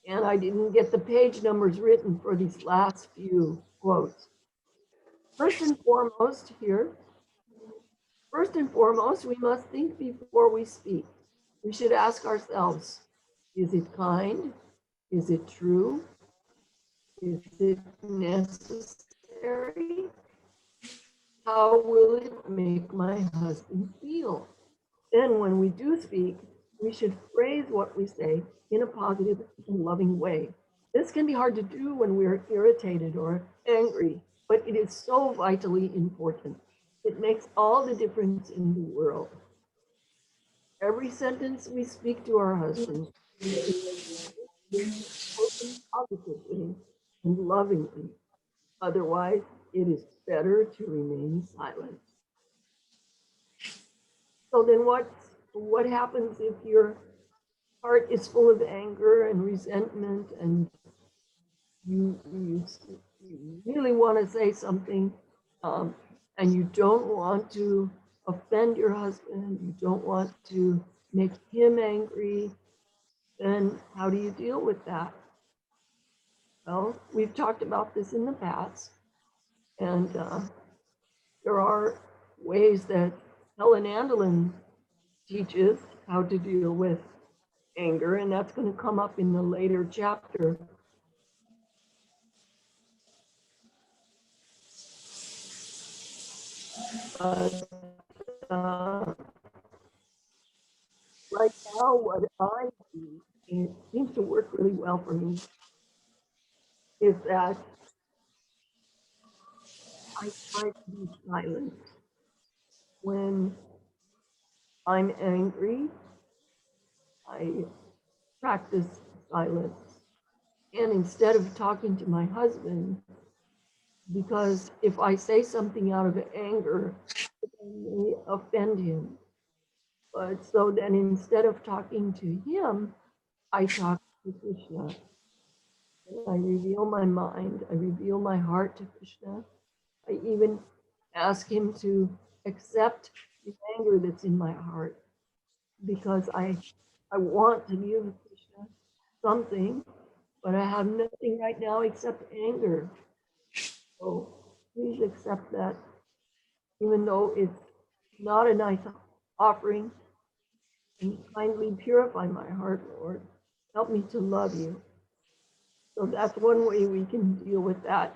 and I didn't get the page numbers written for these last few quotes. First and foremost, we must think before we speak. We should ask ourselves, is it kind? Is it true? Is it necessary? How will it make my husband feel? Then when we do speak, we should phrase what we say in a positive and loving way. This can be hard to do when we're irritated or angry, but it is so vitally important. It makes all the difference in the world. Every sentence we speak to our husband spoken positively and lovingly. Otherwise, it is better to remain silent. So then what happens if your heart is full of anger and resentment and you really want to say something and you don't want to offend your husband, you don't want to make him angry, then how do you deal with that? Well, we've talked about this in the past, and there are ways that Helen Andelin teaches how to deal with anger, and that's going to come up in the later chapter. But right now, what I do, and it seems to work really well for me, is that I try to be silent when I'm angry I practice silence. And instead of talking to my husband, because if I say something out of anger, it may offend him. But so then instead of talking to him, I talk to Krishna. And I reveal my mind, I reveal my heart to Krishna. I even ask him to accept the anger that's in my heart because I want to give Krishna something, but I have nothing right now except anger. So please accept that, even though it's not a nice offering, and kindly purify my heart, Lord. Help me to love you. So that's one way we can deal with that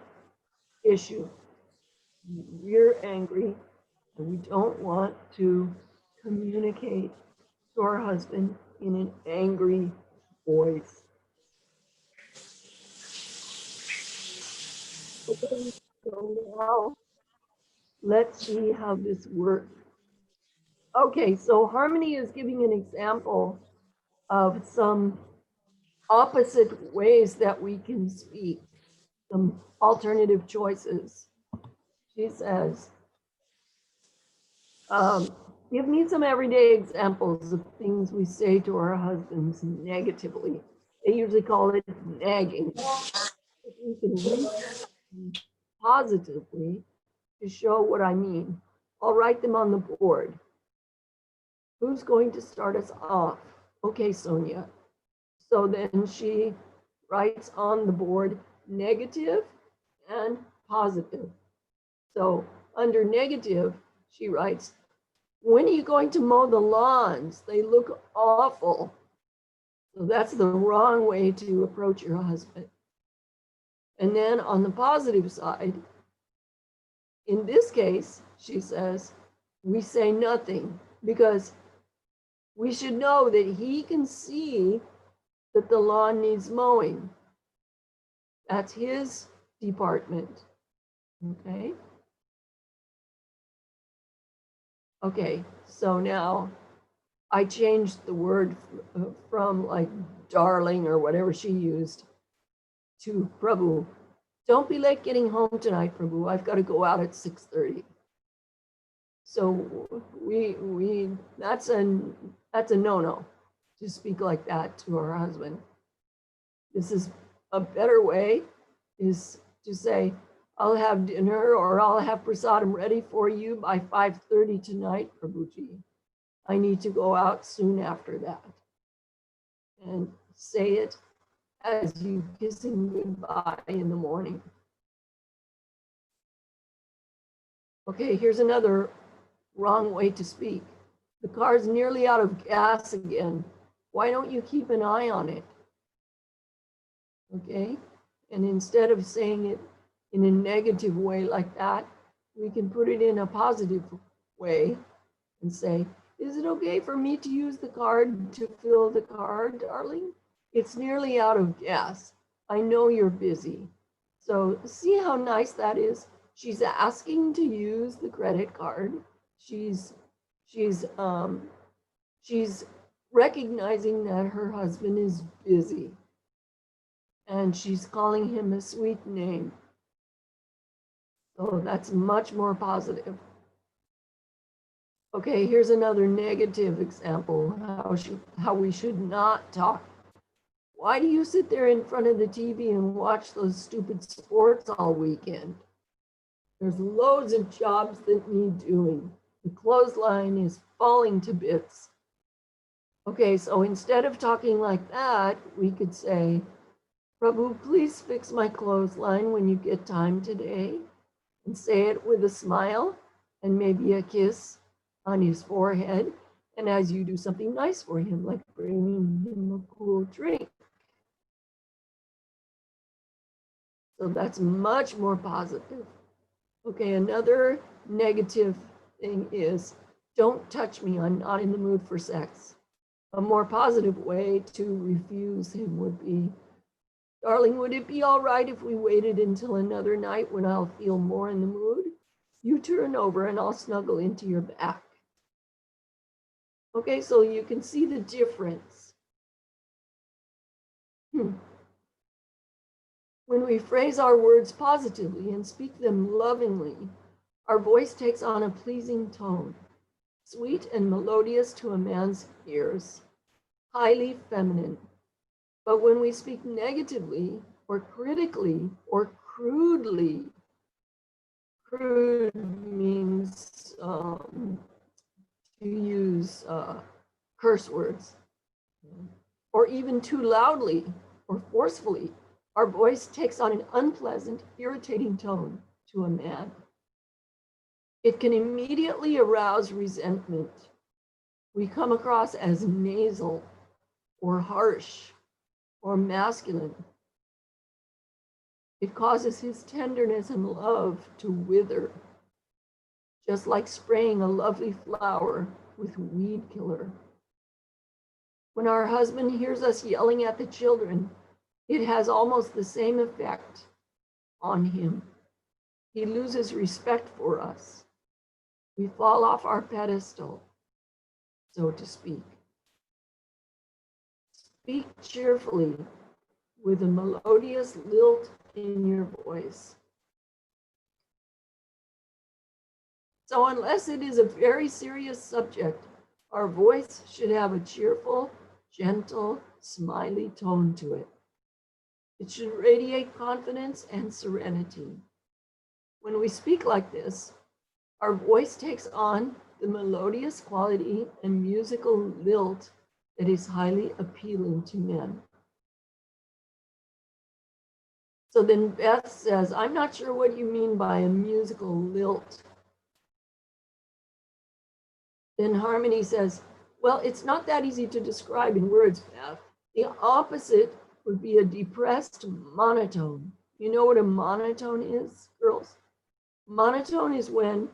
issue. We're angry and we don't want to communicate to our husband in an angry voice. Okay, so now let's see how this works. Okay, so Harmony is giving an example of some opposite ways that we can speak, some alternative choices. She says, give me some everyday examples of things we say to our husbands negatively. They usually call it nagging. If we can read positively to show what I mean, I'll write them on the board. Who's going to start us off? Okay, Sonia. So then she writes on the board negative and positive. So under negative, she writes, when are you going to mow the lawns? They look awful. So that's the wrong way to approach your husband. And then on the positive side, in this case, she says, we say nothing because we should know that he can see that the lawn needs mowing. That's his department. Okay. Okay, so now I changed the word from like darling or whatever she used to Prabhu. Don't be late getting home tonight, Prabhu. I've got to go out at 6:30. So that's a no-no to speak like that to our husband. This is a better way is to say, I'll have dinner or I'll have prasadam ready for you by 5:30 tonight, Prabhuji. I need to go out soon after that. And say it as you kiss him goodbye in the morning. Okay, here's another wrong way to speak. The car's nearly out of gas again. Why don't you keep an eye on it? Okay, and instead of saying it in a negative way like that, we can put it in a positive way and say, is it okay for me to use the card to fill the car, darling? It's nearly out of gas. I know you're busy. So see how nice that is? She's asking to use the credit card. She's recognizing that her husband is busy. And she's calling him a sweet name. So that's much more positive. Okay, here's another negative example, how we should not talk. Why do you sit there in front of the TV and watch those stupid sports all weekend? There's loads of jobs that need doing. The clothesline is falling to bits. Okay, so instead of talking like that, we could say, Prabhu, please fix my clothesline when you get time today. And say it with a smile and maybe a kiss on his forehead. And as you do something nice for him, like bringing him a cool drink. So that's much more positive. Okay, another negative thing is, don't touch me, I'm not in the mood for sex. A more positive way to refuse him would be, darling, would it be all right if we waited until another night when I'll feel more in the mood? You turn over and I'll snuggle into your back. Okay, so you can see the difference. When we phrase our words positively and speak them lovingly, our voice takes on a pleasing tone, sweet and melodious to a man's ears, highly feminine. But when we speak negatively or critically or crudely, crude means to use curse words, or even too loudly or forcefully, our voice takes on an unpleasant, irritating tone to a man. It can immediately arouse resentment. We come across as nasal or harsh or masculine. It causes his tenderness and love to wither, just like spraying a lovely flower with weed killer. When our husband hears us yelling at the children, it has almost the same effect on him. He loses respect for us. We fall off our pedestal, so to speak. Speak cheerfully with a melodious lilt in your voice. So unless it is a very serious subject, our voice should have a cheerful, gentle, smiley tone to it. It should radiate confidence and serenity. When we speak like this, our voice takes on the melodious quality and musical lilt that is highly appealing to men. So then Beth says, I'm not sure what you mean by a musical lilt. Then Harmony says, well, it's not that easy to describe in words, Beth. The opposite would be a depressed monotone. You know what a monotone is, girls? Monotone is when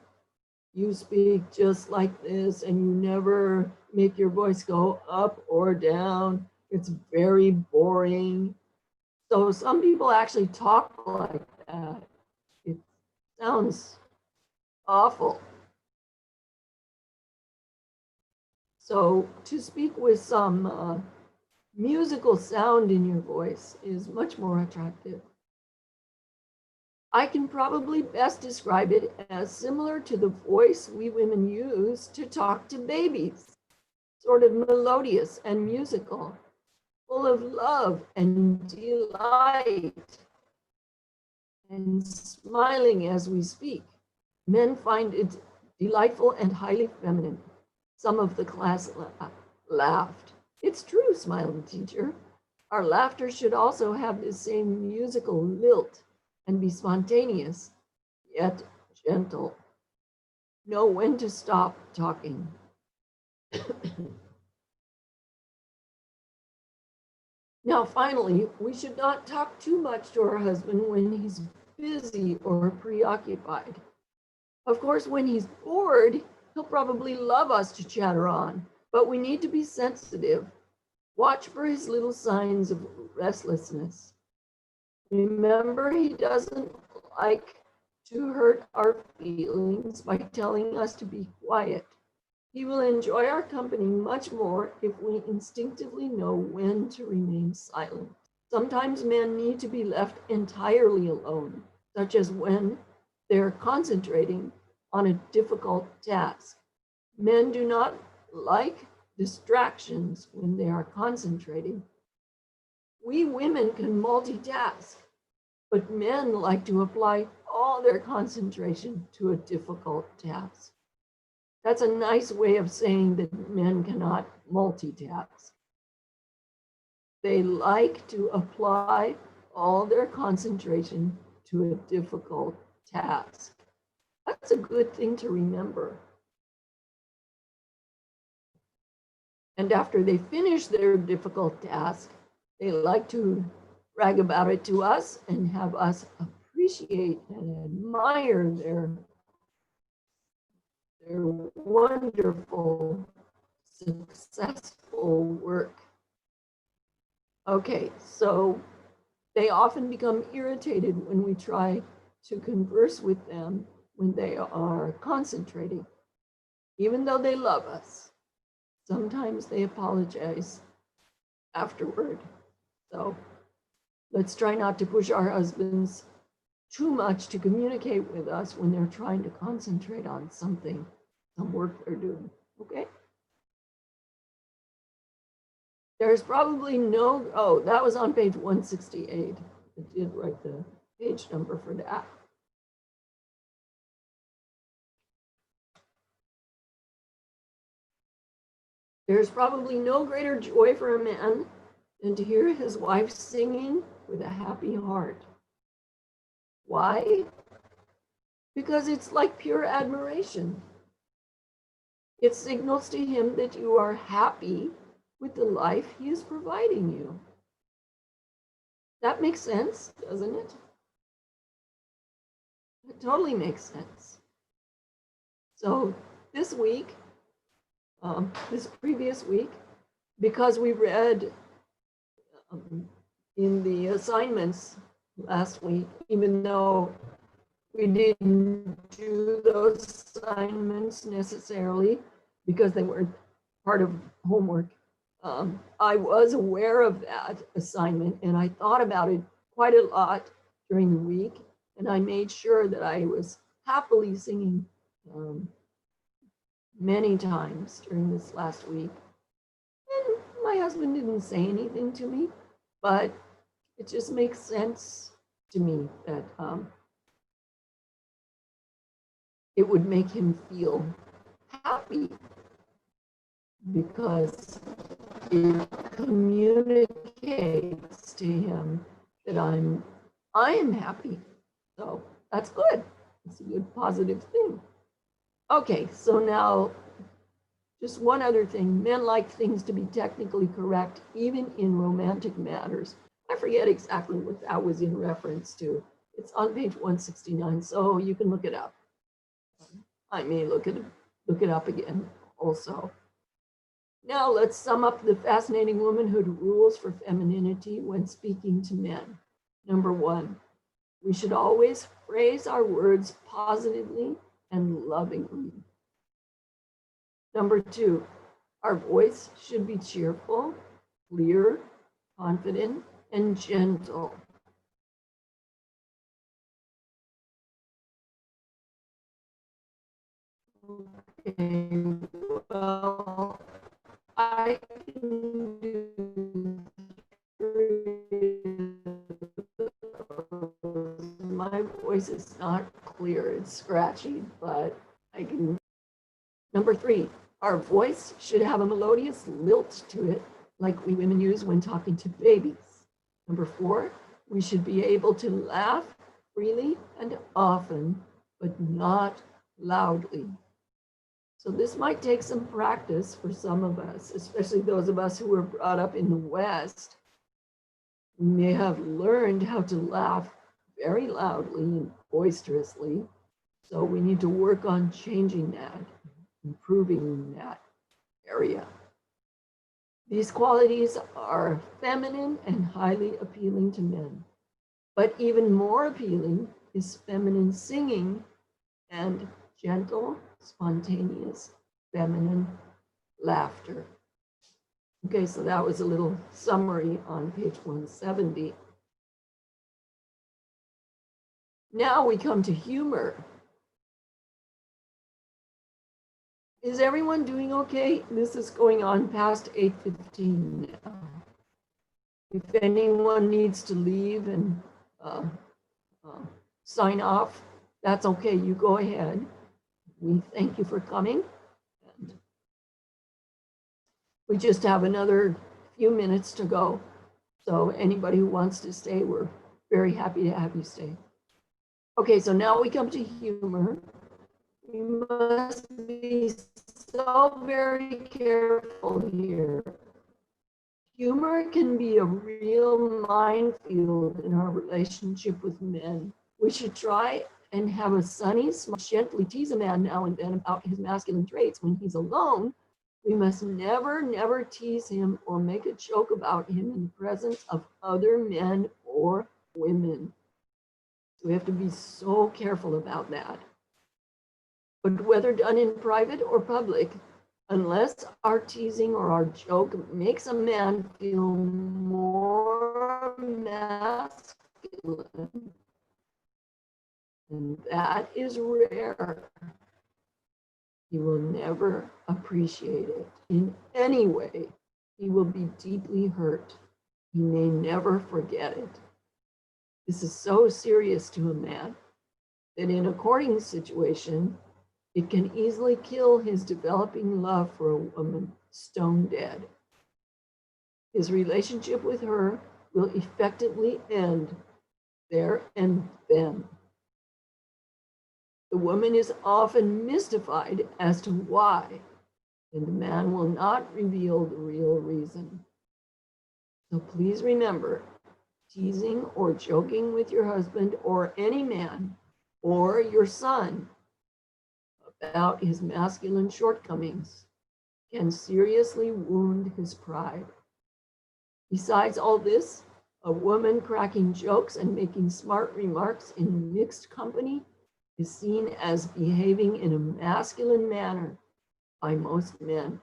you speak just like this and you never make your voice go up or down. It's very boring. So some people actually talk like that. It sounds awful. So to speak with some musical sound in your voice is much more attractive. I can probably best describe it as similar to the voice we women use to talk to babies, sort of melodious and musical, full of love and delight, and smiling as we speak. Men find it delightful and highly feminine. Some of the class laughed. It's true, smiling teacher. Our laughter should also have the same musical lilt and be spontaneous, yet gentle. Know when to stop talking. Now, finally, we should not talk too much to our husband when he's busy or preoccupied. Of course, when he's bored, he'll probably love us to chatter on, but we need to be sensitive. Watch for his little signs of restlessness. Remember, he doesn't like to hurt our feelings by telling us to be quiet. He will enjoy our company much more if we instinctively know when to remain silent. Sometimes men need to be left entirely alone, such as when they're concentrating on a difficult task. Men do not like distractions when they are concentrating. We women can multitask, but men like to apply all their concentration to a difficult task. That's a nice way of saying that men cannot multitask. They like to apply all their concentration to a difficult task. That's a good thing to remember. And after they finish their difficult task, they like to brag about it to us and have us appreciate and admire their wonderful, successful work. Okay, so they often become irritated when we try to converse with them when they are concentrating, even though they love us. Sometimes they apologize afterward. So Let's try not to push our husbands too much to communicate with us when they're trying to concentrate on something, some work they're doing, okay? There's probably no, oh, that was on page 168. I did write the page number for that. There's probably no greater joy for a man than to hear his wife singing with a happy heart. Why? Because it's like pure admiration. It signals to him that you are happy with the life he is providing you. That makes sense, doesn't it? It totally makes sense. So this week, this previous week, because we read in the assignments last week, even though we didn't do those assignments necessarily because they weren't part of homework, I was aware of that assignment and I thought about it quite a lot during the week, and I made sure that I was happily singing many times during this last week. And my husband didn't say anything to me, but it just makes sense to me that it would make him feel happy because it communicates to him that I am happy. So that's good. It's a good positive thing. Okay, so now just one other thing. Men like things to be technically correct, even in romantic matters. I forget exactly what that was in reference to. It's on page 169, so you can look it up. I may look it up again also. Now let's sum up the fascinating womanhood rules for femininity when speaking to men. Number 1, we should always phrase our words positively and lovingly. Number 2, our voice should be cheerful, clear, confident, and gentle. Okay, well, I can do my voice is not clear, it's scratchy, but I can. Number 3, our voice should have a melodious lilt to it, like we women use when talking to babies. Number 4, we should be able to laugh freely and often, but not loudly. So this might take some practice for some of us, especially those of us who were brought up in the West. We may have learned how to laugh very loudly and boisterously. So we need to work on changing that, improving that area. These qualities are feminine and highly appealing to men. But even more appealing is feminine singing and gentle, spontaneous, feminine laughter. Okay, so that was a little summary on page 170. Now we come to humor. Is everyone doing okay? This is going on past 8:15 now. If anyone needs to leave and sign off, that's okay, you go ahead. We thank you for coming. And we just have another few minutes to go. So anybody who wants to stay, we're very happy to have you stay. Okay, so now we come to humor. We must be so very careful here. Humor can be a real minefield in our relationship with men. We should try and have a sunny smile, gently tease a man now and then about his masculine traits when he's alone. We must never, never tease him or make a joke about him in the presence of other men or women. We have to be so careful about that. But whether done in private or public, Unless our teasing or our joke makes a man feel more masculine, and that is rare, he will never appreciate it in any way. He will be deeply hurt. He may never forget it. This is so serious to a man that in a courting situation, it can easily kill his developing love for a woman stone dead. His relationship with her will effectively end there and then. The woman is often mystified as to why, and the man will not reveal the real reason. So please remember, teasing or joking with your husband or any man or your son about his masculine shortcomings can seriously wound his pride. Besides all this, a woman cracking jokes and making smart remarks in mixed company is seen as behaving in a masculine manner by most men.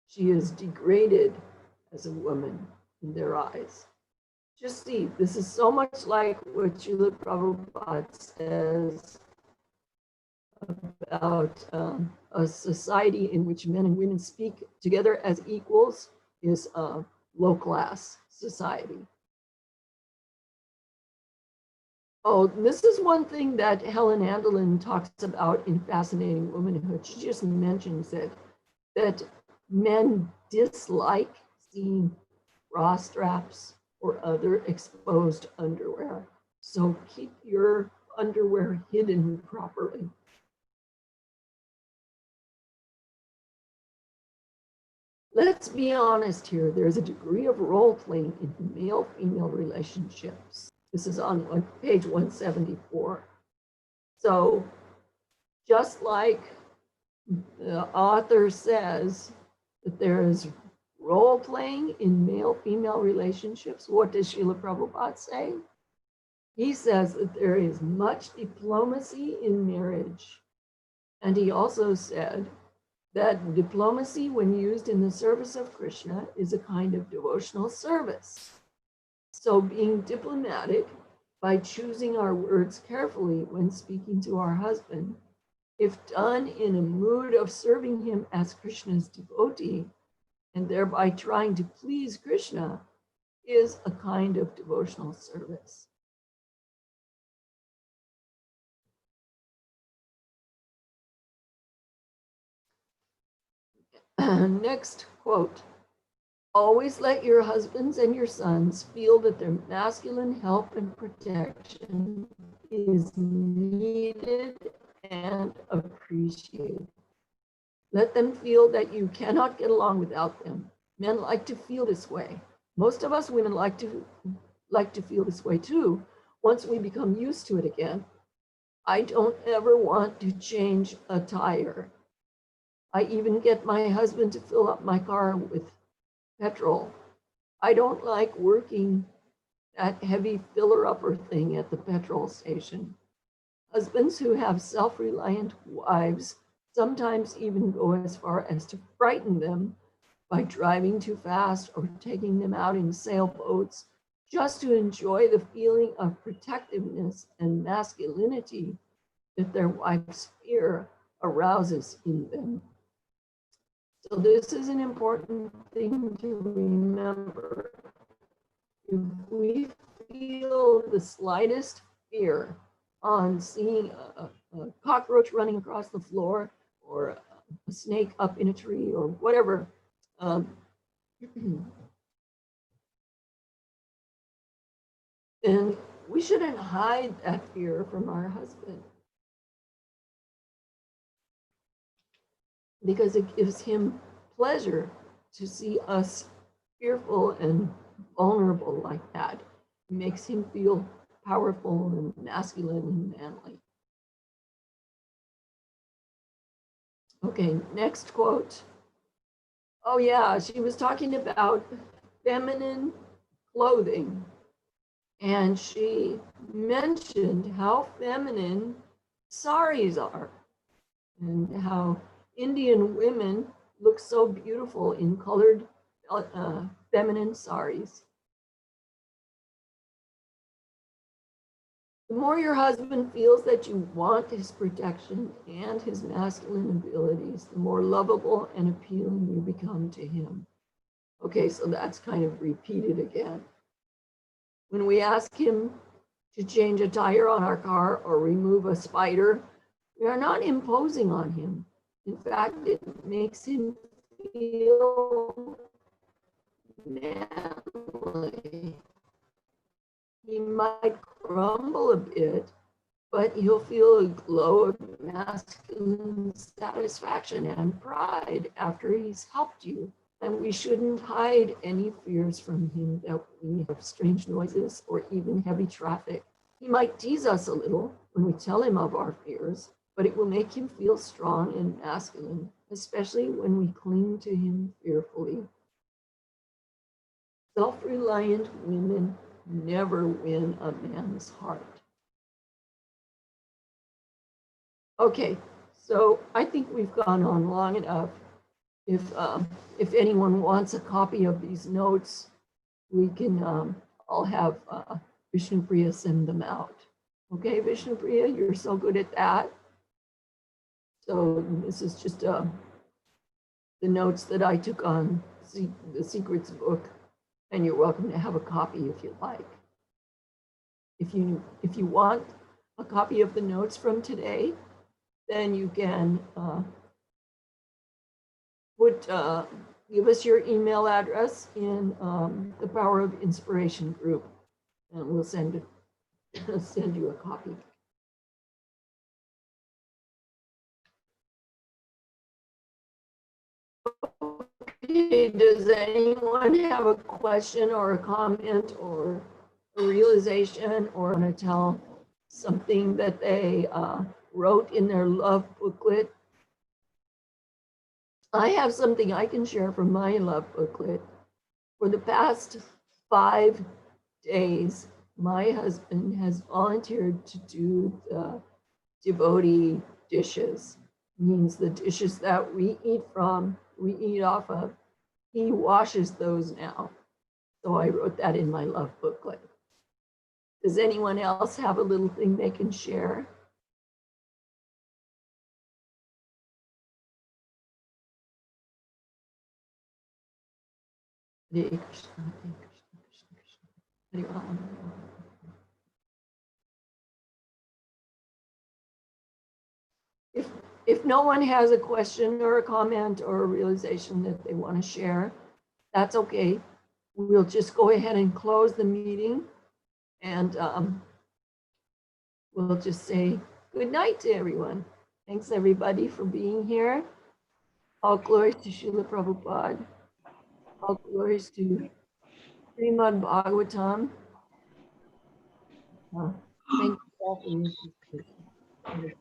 She is degraded as a woman in their eyes. Just see, this is so much like what Srila Prabhupada says about a society in which men and women speak together as equals is a low-class society. Oh, this is one thing that Helen Andelin talks about in Fascinating Womanhood. She just mentions it, that men dislike seeing bra straps or other exposed underwear. So keep your underwear hidden properly. Let's be honest here. There's a degree of role playing in male-female relationships. This is on page 174. So just like the author says that there is role playing in male-female relationships, what does Srila Prabhupada say? He says that there is much diplomacy in marriage. And he also said that diplomacy, when used in the service of Krishna, is a kind of devotional service. So being diplomatic by choosing our words carefully when speaking to our husband, if done in a mood of serving him as Krishna's devotee, and thereby trying to please Krishna, is a kind of devotional service. Next quote. Always let your husbands and your sons feel that their masculine help and protection is needed and appreciated. Let them feel that you cannot get along without them. Men like to feel this way. Most of us women like to feel this way too, once we become used to it again. I don't ever want to change a tire. I even get my husband to fill up my car with petrol. I don't like working that heavy filler-upper thing at the petrol station. Husbands who have self-reliant wives sometimes even go as far as to frighten them by driving too fast or taking them out in sailboats just to enjoy the feeling of protectiveness and masculinity that their wife's fear arouses in them. So this is an important thing to remember. If we feel the slightest fear on seeing a cockroach running across the floor or a snake up in a tree or whatever, then we shouldn't hide that fear from our husband, because it gives him pleasure to see us fearful and vulnerable like that. It makes him feel powerful and masculine and manly. Okay, next quote. Oh yeah, she was talking about feminine clothing, and she mentioned how feminine saris are and how Indian women look so beautiful in colored feminine saris. The more your husband feels that you want his protection and his masculine abilities, the more lovable and appealing you become to him. Okay, so that's kind of repeated again. When we ask him to change a tire on our car or remove a spider, we are not imposing on him. In fact, it makes him feel manly. He might grumble a bit, but he'll feel a glow of masculine satisfaction and pride after he's helped you. And we shouldn't hide any fears from him that we have strange noises or even heavy traffic. He might tease us a little when we tell him of our fears, but it will make him feel strong and masculine, especially when we cling to him fearfully. Self-reliant women never win a man's heart. Okay, so I think we've gone on long enough. If anyone wants a copy of these notes, we can, I'll have Vishnupriya send them out. Okay, Vishnupriya, you're so good at that. So this is just the notes that I took on the Secrets book, and you're welcome to have a copy if you like. If you want a copy of the notes from today, then you can give us your email address in the Power of Inspiration group, and we'll send you a copy. Okay, does anyone have a question or a comment or a realization or want to tell something that they wrote in their love booklet? I have something I can share from my love booklet. For the past 5 days, my husband has volunteered to do the devotee dishes. Means the dishes that we eat off of. He washes those now. So I wrote that in my love booklet. Does anyone else have a little thing they can share? Hare Krishna, Hare Krishna, Krishna Krishna, Hare Rama, Hare Rama. If no one has a question or a comment or a realization that they want to share, that's okay. We'll just go ahead and close the meeting, and we'll just say good night to everyone. Thanks everybody for being here. All glories to Srila Prabhupada. All glories to Srimad Bhagvatam. Thank you all for your participation.